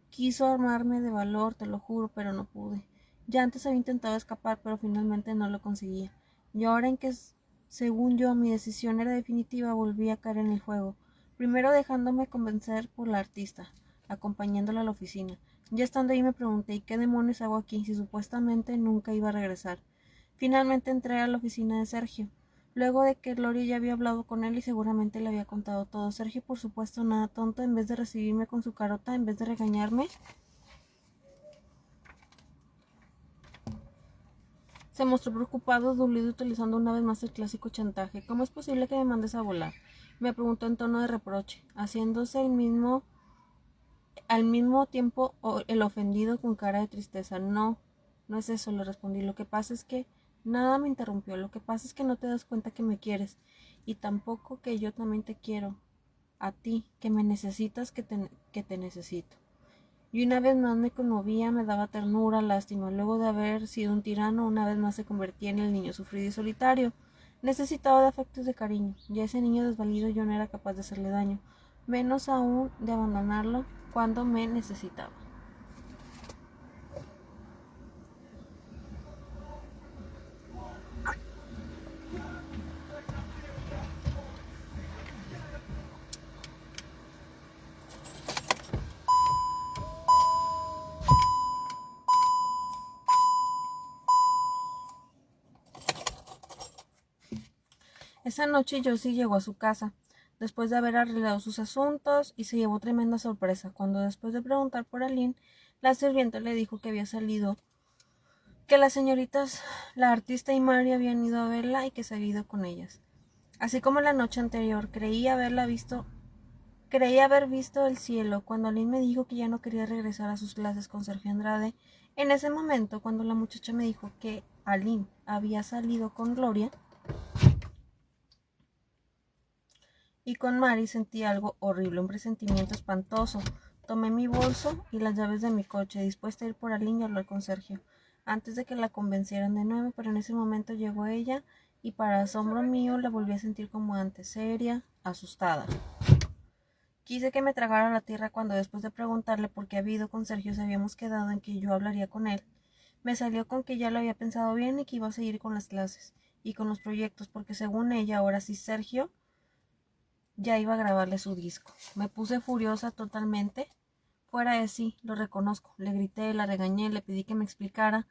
Quiso armarme de valor, te lo juro, pero no pude. Ya antes había intentado escapar, pero finalmente no lo conseguía. Y ahora en que, según yo, mi decisión era definitiva, volví a caer en el juego. Primero dejándome convencer por la artista, acompañándola a la oficina. Ya estando ahí me pregunté, ¿y qué demonios hago aquí si supuestamente nunca iba a regresar? Finalmente entré a la oficina de Sergio. Luego de que Gloria ya había hablado con él y seguramente le había contado todo. Sergio, por supuesto, nada tonto, en vez de recibirme con su carota, en vez de regañarme, se mostró preocupado, dolido, utilizando una vez más el clásico chantaje. ¿Cómo es posible que me mandes a volar? Me preguntó en tono de reproche, haciéndose al mismo tiempo el ofendido con cara de tristeza. No, no es eso, le respondí. Lo que pasa es que nada me interrumpió. Lo que pasa es que no te das cuenta que me quieres y tampoco que yo también te quiero. a ti, que me necesitas, que te necesito. Y una vez más me conmovía, me daba ternura, lástima. Luego de haber sido un tirano, una vez más se convertía en el niño sufrido y solitario. Necesitaba de afectos de cariño. Ya ese niño desvalido yo no era capaz de hacerle daño, menos aún de abandonarlo cuando me necesitaba. Esa noche Josie llegó a su casa, después de haber arreglado sus asuntos, y se llevó tremenda sorpresa cuando, después de preguntar por Aline, la sirvienta le dijo que había salido, que las señoritas, la artista y Mari habían ido a verla y que se había ido con ellas. Así como la noche anterior, creía haber visto el cielo cuando Aline me dijo que ya no quería regresar a sus clases con Sergio Andrade. En ese momento, cuando la muchacha me dijo que Aline había salido con Gloria y con Mari, sentí algo horrible, un presentimiento espantoso. Tomé mi bolso y las llaves de mi coche, dispuesta a ir por Aline y hablar con Sergio, antes de que la convencieran de nuevo, pero en ese momento llegó ella y, para asombro mío, la volví a sentir como antes, seria, asustada. Quise que me tragara la tierra cuando, después de preguntarle por qué había ido con Sergio, se habíamos quedado en que yo hablaría con él. Me salió con que ya lo había pensado bien y que iba a seguir con las clases y con los proyectos, porque según ella, ahora sí Sergio ya iba a grabarle su disco. Me puse furiosa totalmente, fuera de sí, lo reconozco. Le grité, la regañé, le pedí que me explicara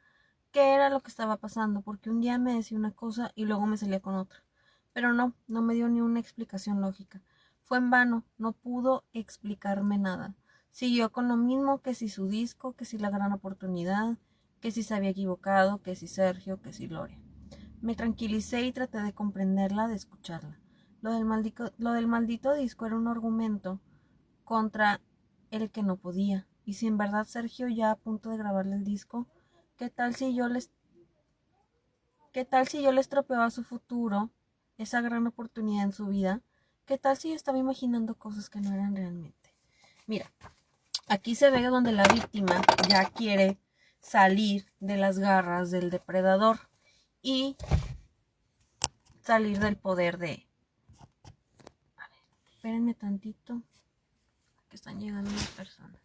qué era lo que estaba pasando, porque un día me decía una cosa y luego me salía con otra. Pero no me dio ni una explicación lógica. Fue en vano, no pudo explicarme nada. Siguió con lo mismo, que si su disco, que si la gran oportunidad, que si se había equivocado, que si Sergio, que si Gloria. Me tranquilicé y traté de comprenderla, de escucharla. Lo del maldito disco era un argumento contra el que no podía. Y si en verdad Sergio ya a punto de grabarle el disco, ¿qué tal si yo les estropeaba su futuro, esa gran oportunidad en su vida? ¿Qué tal si yo estaba imaginando cosas que no eran realmente? Mira, aquí se ve donde la víctima ya quiere salir de las garras del depredador y salir del poder de... A ver, espérenme tantito, que están llegando las personas.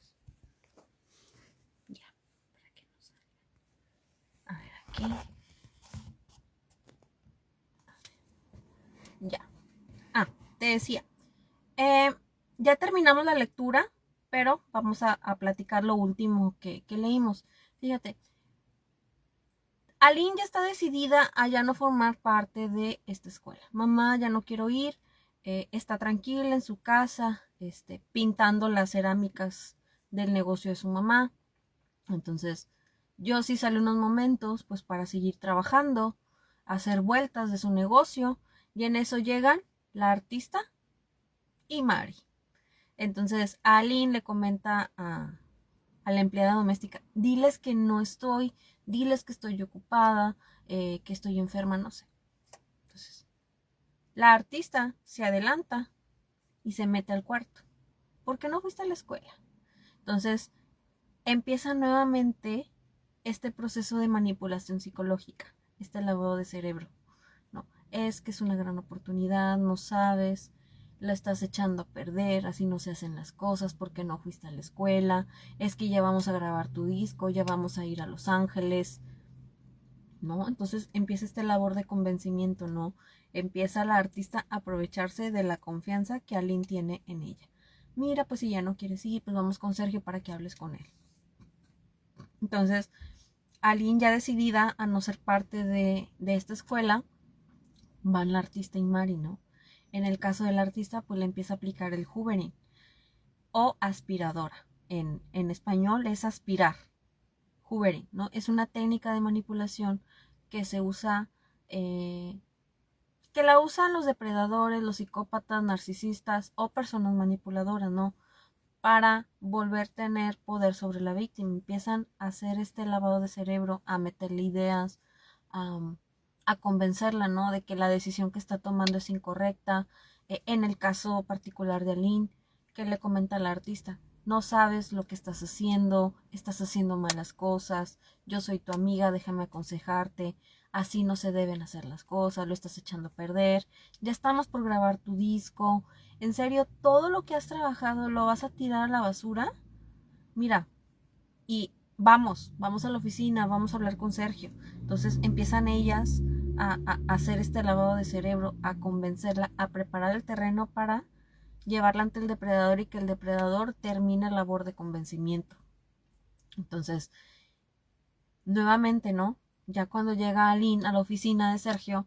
Ya, para que no salga. A ver, aquí. Ya. Te decía, ya terminamos la lectura, pero vamos a platicar lo último que leímos. Fíjate, Aline ya está decidida a ya no formar parte de esta escuela. Mamá, ya no quiero ir. Está tranquila en su casa, pintando las cerámicas del negocio de su mamá. Entonces, yo sí sale unos momentos, pues, para seguir trabajando, hacer vueltas de su negocio, y en eso llegan la artista y Mari. Entonces, Aline le comenta a la empleada doméstica, diles que no estoy, diles que estoy ocupada, que estoy enferma, no sé. Entonces, la artista se adelanta y se mete al cuarto. ¿Por qué no fuiste a la escuela? Entonces, empieza nuevamente este proceso de manipulación psicológica, este lavado de cerebro. No, es que es una gran oportunidad, no sabes, la estás echando a perder, así no se hacen las cosas, porque no fuiste a la escuela, es que ya vamos a grabar tu disco, ya vamos a ir a Los Ángeles, ¿no? Entonces empieza esta labor de convencimiento, ¿no? Empieza la artista a aprovecharse de la confianza que Aline tiene en ella. Mira, pues si ya no quieres ir, pues vamos con Sergio para que hables con él. Entonces, Aline, ya decidida a no ser parte de esta escuela, van la artista y Mari, ¿no? En el caso del artista, pues le empieza a aplicar el hoovering o aspiradora. En español es aspirar, hoovering, ¿no? Es una técnica de manipulación que se usa, que la usan los depredadores, los psicópatas, narcisistas o personas manipuladoras, ¿no? Para volver a tener poder sobre la víctima. Empiezan a hacer este lavado de cerebro, a meterle ideas, a convencerla, ¿no? De que la decisión que está tomando es incorrecta, En el caso particular de Aline, que le comenta al artista, no sabes lo que estás haciendo malas cosas, yo soy tu amiga, déjame aconsejarte, así no se deben hacer las cosas, lo estás echando a perder, ya estamos por grabar tu disco, en serio, todo lo que has trabajado lo vas a tirar a la basura, mira, y vamos a la oficina, vamos a hablar con Sergio. Entonces empiezan ellas a hacer este lavado de cerebro, a convencerla, a preparar el terreno para llevarla ante el depredador y que el depredador termine la labor de convencimiento. Entonces, nuevamente, ¿no? Ya cuando llega Aline a la oficina de Sergio,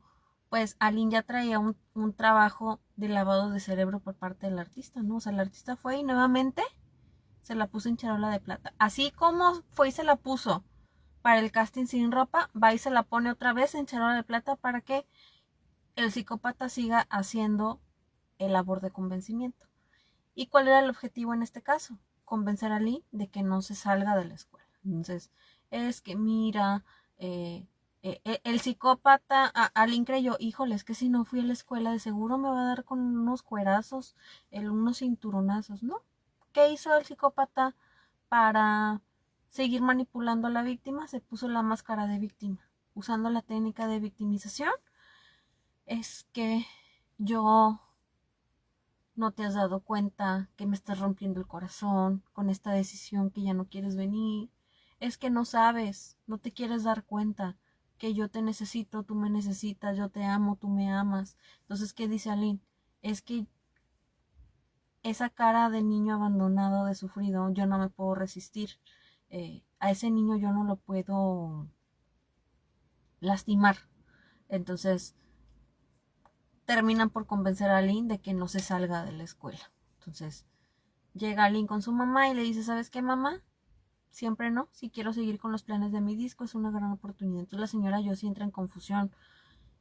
pues Aline ya traía un trabajo de lavado de cerebro por parte del artista, ¿no? O sea, el artista fue y nuevamente se la puso en charola de plata. Así como fue y se la puso para el casting sin ropa, va y se la pone otra vez en charola de plata para que el psicópata siga haciendo el labor de convencimiento. ¿Y cuál era el objetivo en este caso? Convencer a Lee de que no se salga de la escuela. Entonces, es que mira, el psicópata, Aline creyó, híjole, es que si no fui a la escuela de seguro me va a dar con unos cuerazos, unos cinturonazos, ¿no? ¿Qué hizo el psicópata para seguir manipulando a la víctima? Se puso la máscara de víctima, usando la técnica de victimización. Es que yo no te has dado cuenta que me estás rompiendo el corazón con esta decisión que ya no quieres venir. Es que no sabes, no te quieres dar cuenta que yo te necesito, tú me necesitas, yo te amo, tú me amas. Entonces, ¿qué dice Aline? Es que esa cara de niño abandonado, de sufrido, yo no me puedo resistir. A ese niño yo no lo puedo lastimar. Entonces, terminan por convencer a Aline de que no se salga de la escuela. Entonces, llega Aline con su mamá y le dice, ¿sabes qué, mamá? Siempre no, si quiero seguir con los planes de mi disco, es una gran oportunidad. Entonces la señora Josie entra en confusión.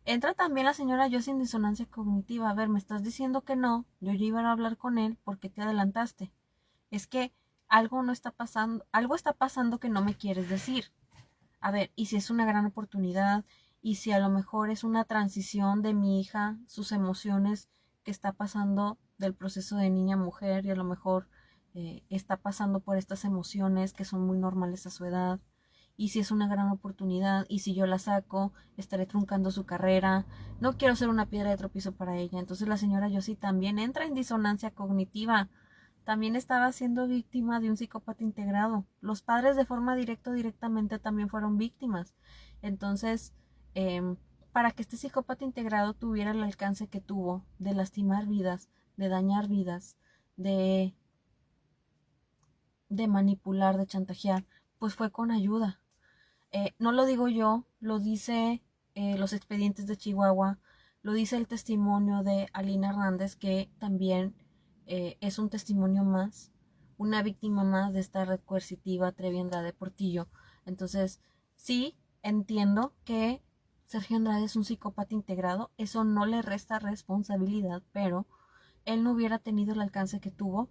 Entra también la señora Josie en disonancia cognitiva. A ver, me estás diciendo que no, yo ya iba a hablar con él, ¿por qué te adelantaste? Es que algo no está pasando, algo está pasando que no me quieres decir. A ver, y si es una gran oportunidad, y si a lo mejor es una transición de mi hija, sus emociones que está pasando del proceso de niña a mujer, y a lo mejor está pasando por estas emociones que son muy normales a su edad, y si es una gran oportunidad, y si yo la saco, estaré truncando su carrera, no quiero ser una piedra de tropiezo para ella. Entonces la señora Josie también entra en disonancia cognitiva, también estaba siendo víctima de un psicópata integrado. Los padres de forma directa o directamente también fueron víctimas. Entonces, para que este psicópata integrado tuviera el alcance que tuvo de lastimar vidas, de dañar vidas, de, de manipular, de chantajear, pues fue con ayuda. No lo digo yo, lo dice los expedientes de Chihuahua, lo dice el testimonio de Alina Hernández, que también es un testimonio más, una víctima más de esta red coercitiva Trevi Andrade Portillo. Entonces, sí, entiendo que Sergio Andrade es un psicópata integrado, eso no le resta responsabilidad, pero él no hubiera tenido el alcance que tuvo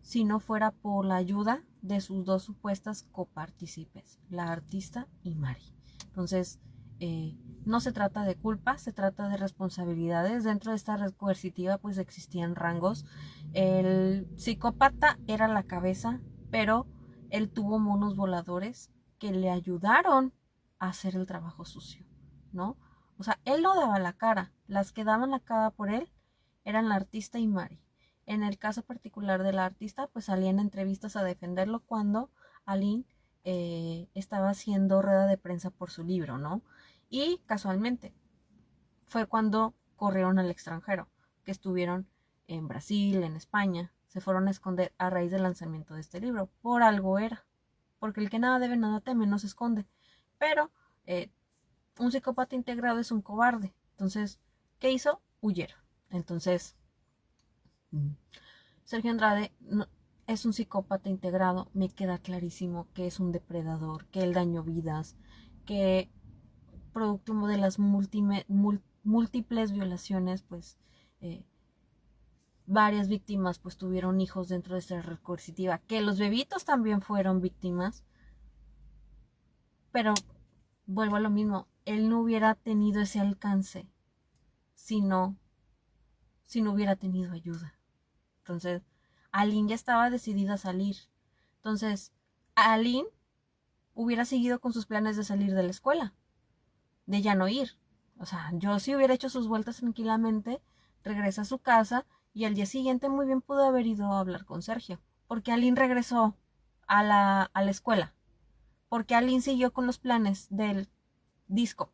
si no fuera por la ayuda de sus dos supuestas copartícipes, la artista y Mari. Entonces, no se trata de culpa, se trata de responsabilidades. Dentro de esta red coercitiva pues existían rangos. El psicópata era la cabeza, pero él tuvo monos voladores que le ayudaron a hacer el trabajo sucio, ¿no? O sea, él no daba la cara, las que daban la cara por él eran la artista y Mari. En el caso particular del artista, pues salía en entrevistas a defenderlo cuando Aline estaba haciendo rueda de prensa por su libro, ¿no? Y casualmente fue cuando corrieron al extranjero, que estuvieron en Brasil, en España, se fueron a esconder a raíz del lanzamiento de este libro. Por algo era, porque el que nada debe, nada teme, no se esconde. Pero un psicópata integrado es un cobarde. Entonces, ¿qué hizo? Huyeron. Entonces, Sergio Andrade no, es un psicópata integrado, me queda clarísimo que es un depredador, que él dañó vidas, que producto de las múltiples violaciones, pues varias víctimas pues tuvieron hijos dentro de esta red coercitiva, que los bebitos también fueron víctimas, pero vuelvo a lo mismo, él no hubiera tenido ese alcance si no si no hubiera tenido ayuda. Entonces, Aline ya estaba decidida a salir. Entonces, Aline hubiera seguido con sus planes de salir de la escuela, de ya no ir. O sea, yo sí hubiera hecho sus vueltas tranquilamente, regresa a su casa y al día siguiente muy bien pudo haber ido a hablar con Sergio. Porque Aline regresó a la escuela. Porque Aline siguió con los planes del disco.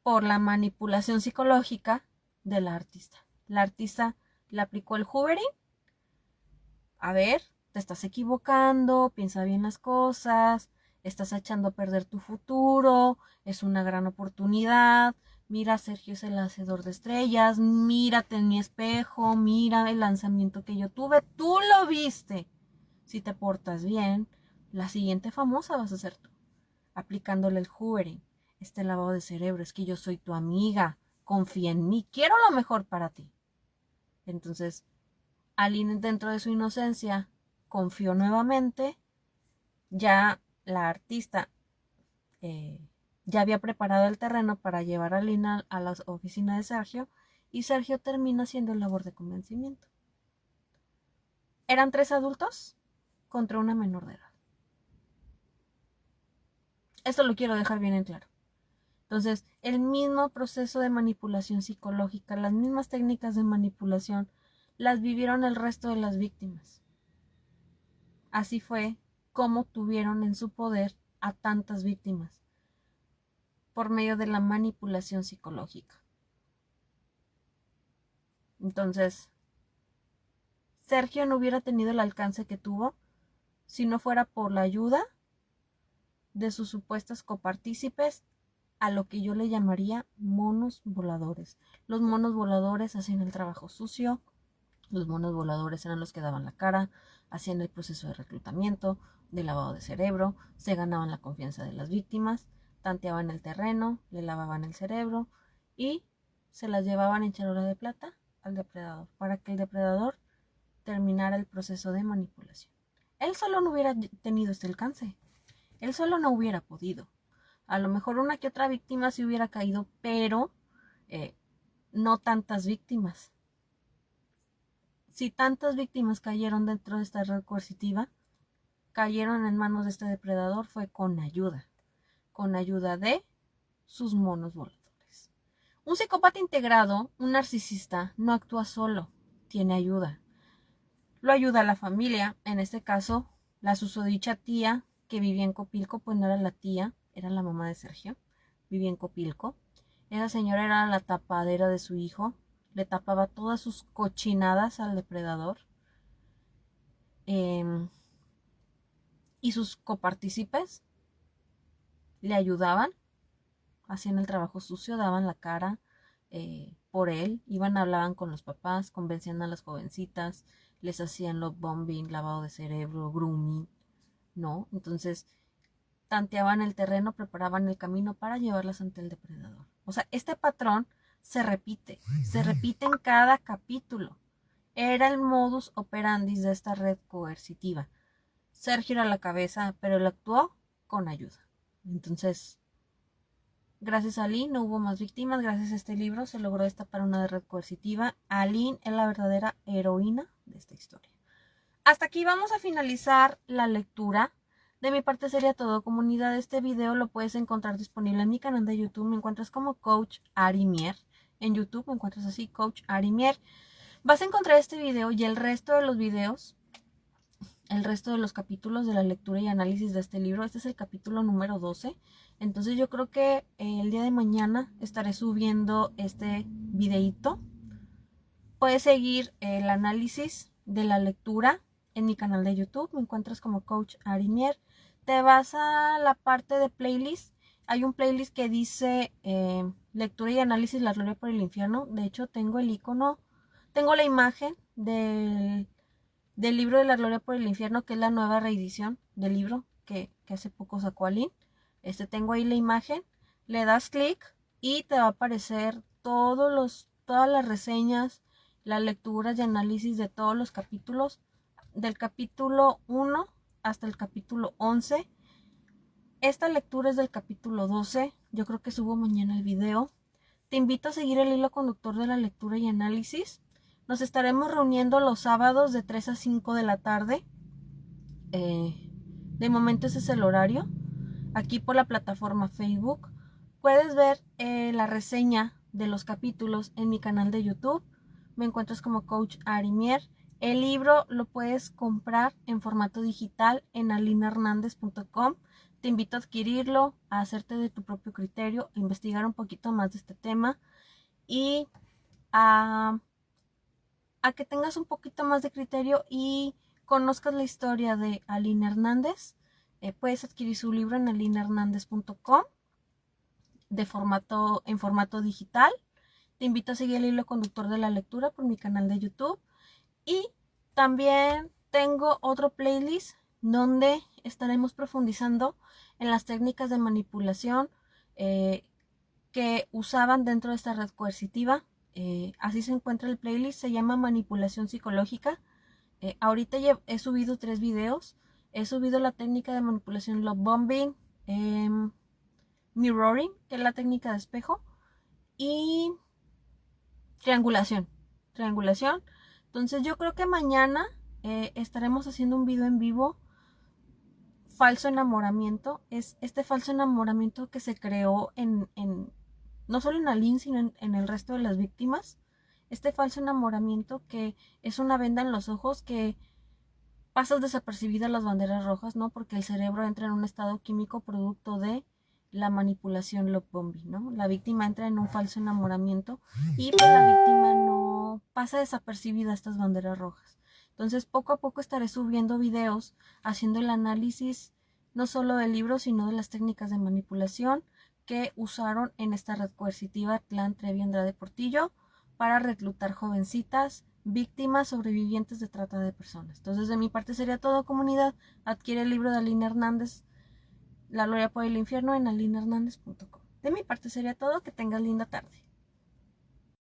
Por la manipulación psicológica de la artista. La artista le aplicó el hoovering. A ver, te estás equivocando, piensa bien las cosas, estás echando a perder tu futuro, es una gran oportunidad. Mira, Sergio es el hacedor de estrellas, mírate en mi espejo, mira el lanzamiento que yo tuve, tú lo viste. Si te portas bien, la siguiente famosa vas a ser tú, aplicándole el hoovering, este lavado de cerebro, es que yo soy tu amiga, confía en mí, quiero lo mejor para ti. Entonces, Aline, dentro de su inocencia, confió nuevamente. Ya la artista ya había preparado el terreno para llevar a Aline a la oficina de Sergio y Sergio termina haciendo el labor de convencimiento. Eran 3 adultos contra una menor de edad. Esto lo quiero dejar bien en claro. Entonces, el mismo proceso de manipulación psicológica, las mismas técnicas de manipulación, las vivieron el resto de las víctimas. Así fue como tuvieron en su poder a tantas víctimas, por medio de la manipulación psicológica. Entonces, Sergio no hubiera tenido el alcance que tuvo si no fuera por la ayuda de sus supuestas copartícipes, a lo que yo le llamaría monos voladores. Los monos voladores hacían el trabajo sucio, los monos voladores eran los que daban la cara, hacían el proceso de reclutamiento, de lavado de cerebro, se ganaban la confianza de las víctimas, tanteaban el terreno, le lavaban el cerebro y se las llevaban en charola de plata al depredador, para que el depredador terminara el proceso de manipulación. Él solo no hubiera tenido este alcance, él solo no hubiera podido. A lo mejor una que otra víctima sí hubiera caído, pero no tantas víctimas. Si tantas víctimas cayeron dentro de esta red coercitiva, cayeron en manos de este depredador, fue con ayuda de sus monos voladores. Un psicópata integrado, un narcisista, no actúa solo, tiene ayuda. Lo ayuda la familia, en este caso, la susodicha tía que vivía en Copilco, pues no era la tía, era la mamá de Sergio, vivía en Copilco. Esa señora era la tapadera de su hijo, le tapaba todas sus cochinadas al depredador. Y sus copartícipes le ayudaban, hacían el trabajo sucio, daban la cara por él, iban, hablaban con los papás, convencían a las jovencitas, les hacían love bombing, lavado de cerebro, grooming, ¿no? Entonces, tanteaban el terreno, preparaban el camino para llevarlas ante el depredador. O sea, este patrón se repite en cada capítulo. Era el modus operandi de esta red coercitiva. Sergio era la cabeza, pero él actuó con ayuda. Entonces, gracias a Aline no hubo más víctimas. Gracias a este libro se logró destapar una red coercitiva. Aline es la verdadera heroína de esta historia. Hasta aquí vamos a finalizar la lectura. De mi parte sería todo, comunidad. Este video lo puedes encontrar disponible en mi canal de YouTube. Me encuentras como Coach Ari Mier. En YouTube me encuentras así, Coach Ari Mier. Vas a encontrar este video y el resto de los videos, el resto de los capítulos de la lectura y análisis de este libro. Este es el capítulo número 12. Entonces yo creo que el día de mañana estaré subiendo este videito. Puedes seguir el análisis de la lectura en mi canal de YouTube. Me encuentras como Coach Ari Mier. Te vas a la parte de playlist. Hay un playlist que dice lectura y análisis, la gloria por el infierno. De hecho, tengo el icono, tengo la imagen del libro de la gloria por el infierno, que es la nueva reedición del libro que hace poco sacó Aline. Tengo ahí la imagen. Le das clic y te va a aparecer todas las reseñas, las lecturas y análisis de todos los capítulos, del capítulo 1 hasta el capítulo 11. Esta lectura es del capítulo 12. Yo creo que subo mañana el video. Te invito a seguir el hilo conductor de la lectura y análisis. Nos estaremos reuniendo los sábados de 3 a 5 de la tarde. De momento ese es el horario. Aquí por la plataforma Facebook. Puedes ver la reseña de los capítulos en mi canal de YouTube. Me encuentras como Coach Arimier. El libro lo puedes comprar en formato digital en alinahernandez.com. Te invito a adquirirlo, a hacerte de tu propio criterio, a investigar un poquito más de este tema y a que tengas un poquito más de criterio y conozcas la historia de Alinah Hernández. Puedes adquirir su libro en alinahernandez.com en formato digital. Te invito a seguir el hilo conductor de la lectura por mi canal de YouTube. Y también tengo otro playlist donde estaremos profundizando en las técnicas de manipulación que usaban dentro de esta red coercitiva. Así se encuentra el playlist, se llama Manipulación Psicológica. Ahorita ya he subido 3 videos. He subido la técnica de manipulación love bombing, mirroring, que es la técnica de espejo, y triangulación. Entonces yo creo que mañana estaremos haciendo un video en vivo. Falso enamoramiento. Es este falso enamoramiento que se creó no solo en Aline, sino en el resto de las víctimas. Este falso enamoramiento que es una venda en los ojos que pasas desapercibida las banderas rojas, ¿no? Porque el cerebro entra en un estado químico producto de la manipulación love bombing, ¿no? La víctima entra en un falso enamoramiento y pues la víctima no pasa desapercibida estas banderas rojas. Entonces poco a poco estaré subiendo videos haciendo el análisis no solo del libro, sino de las técnicas de manipulación que usaron en esta red coercitiva Clan Trevi Andrade Portillo para reclutar jovencitas, víctimas, sobrevivientes de trata de personas. Entonces de mi parte sería todo, comunidad. Adquiere el libro de Alinah Hernández, La gloria por el infierno, en alinahernandez.com. De mi parte sería todo, que tengas linda tarde.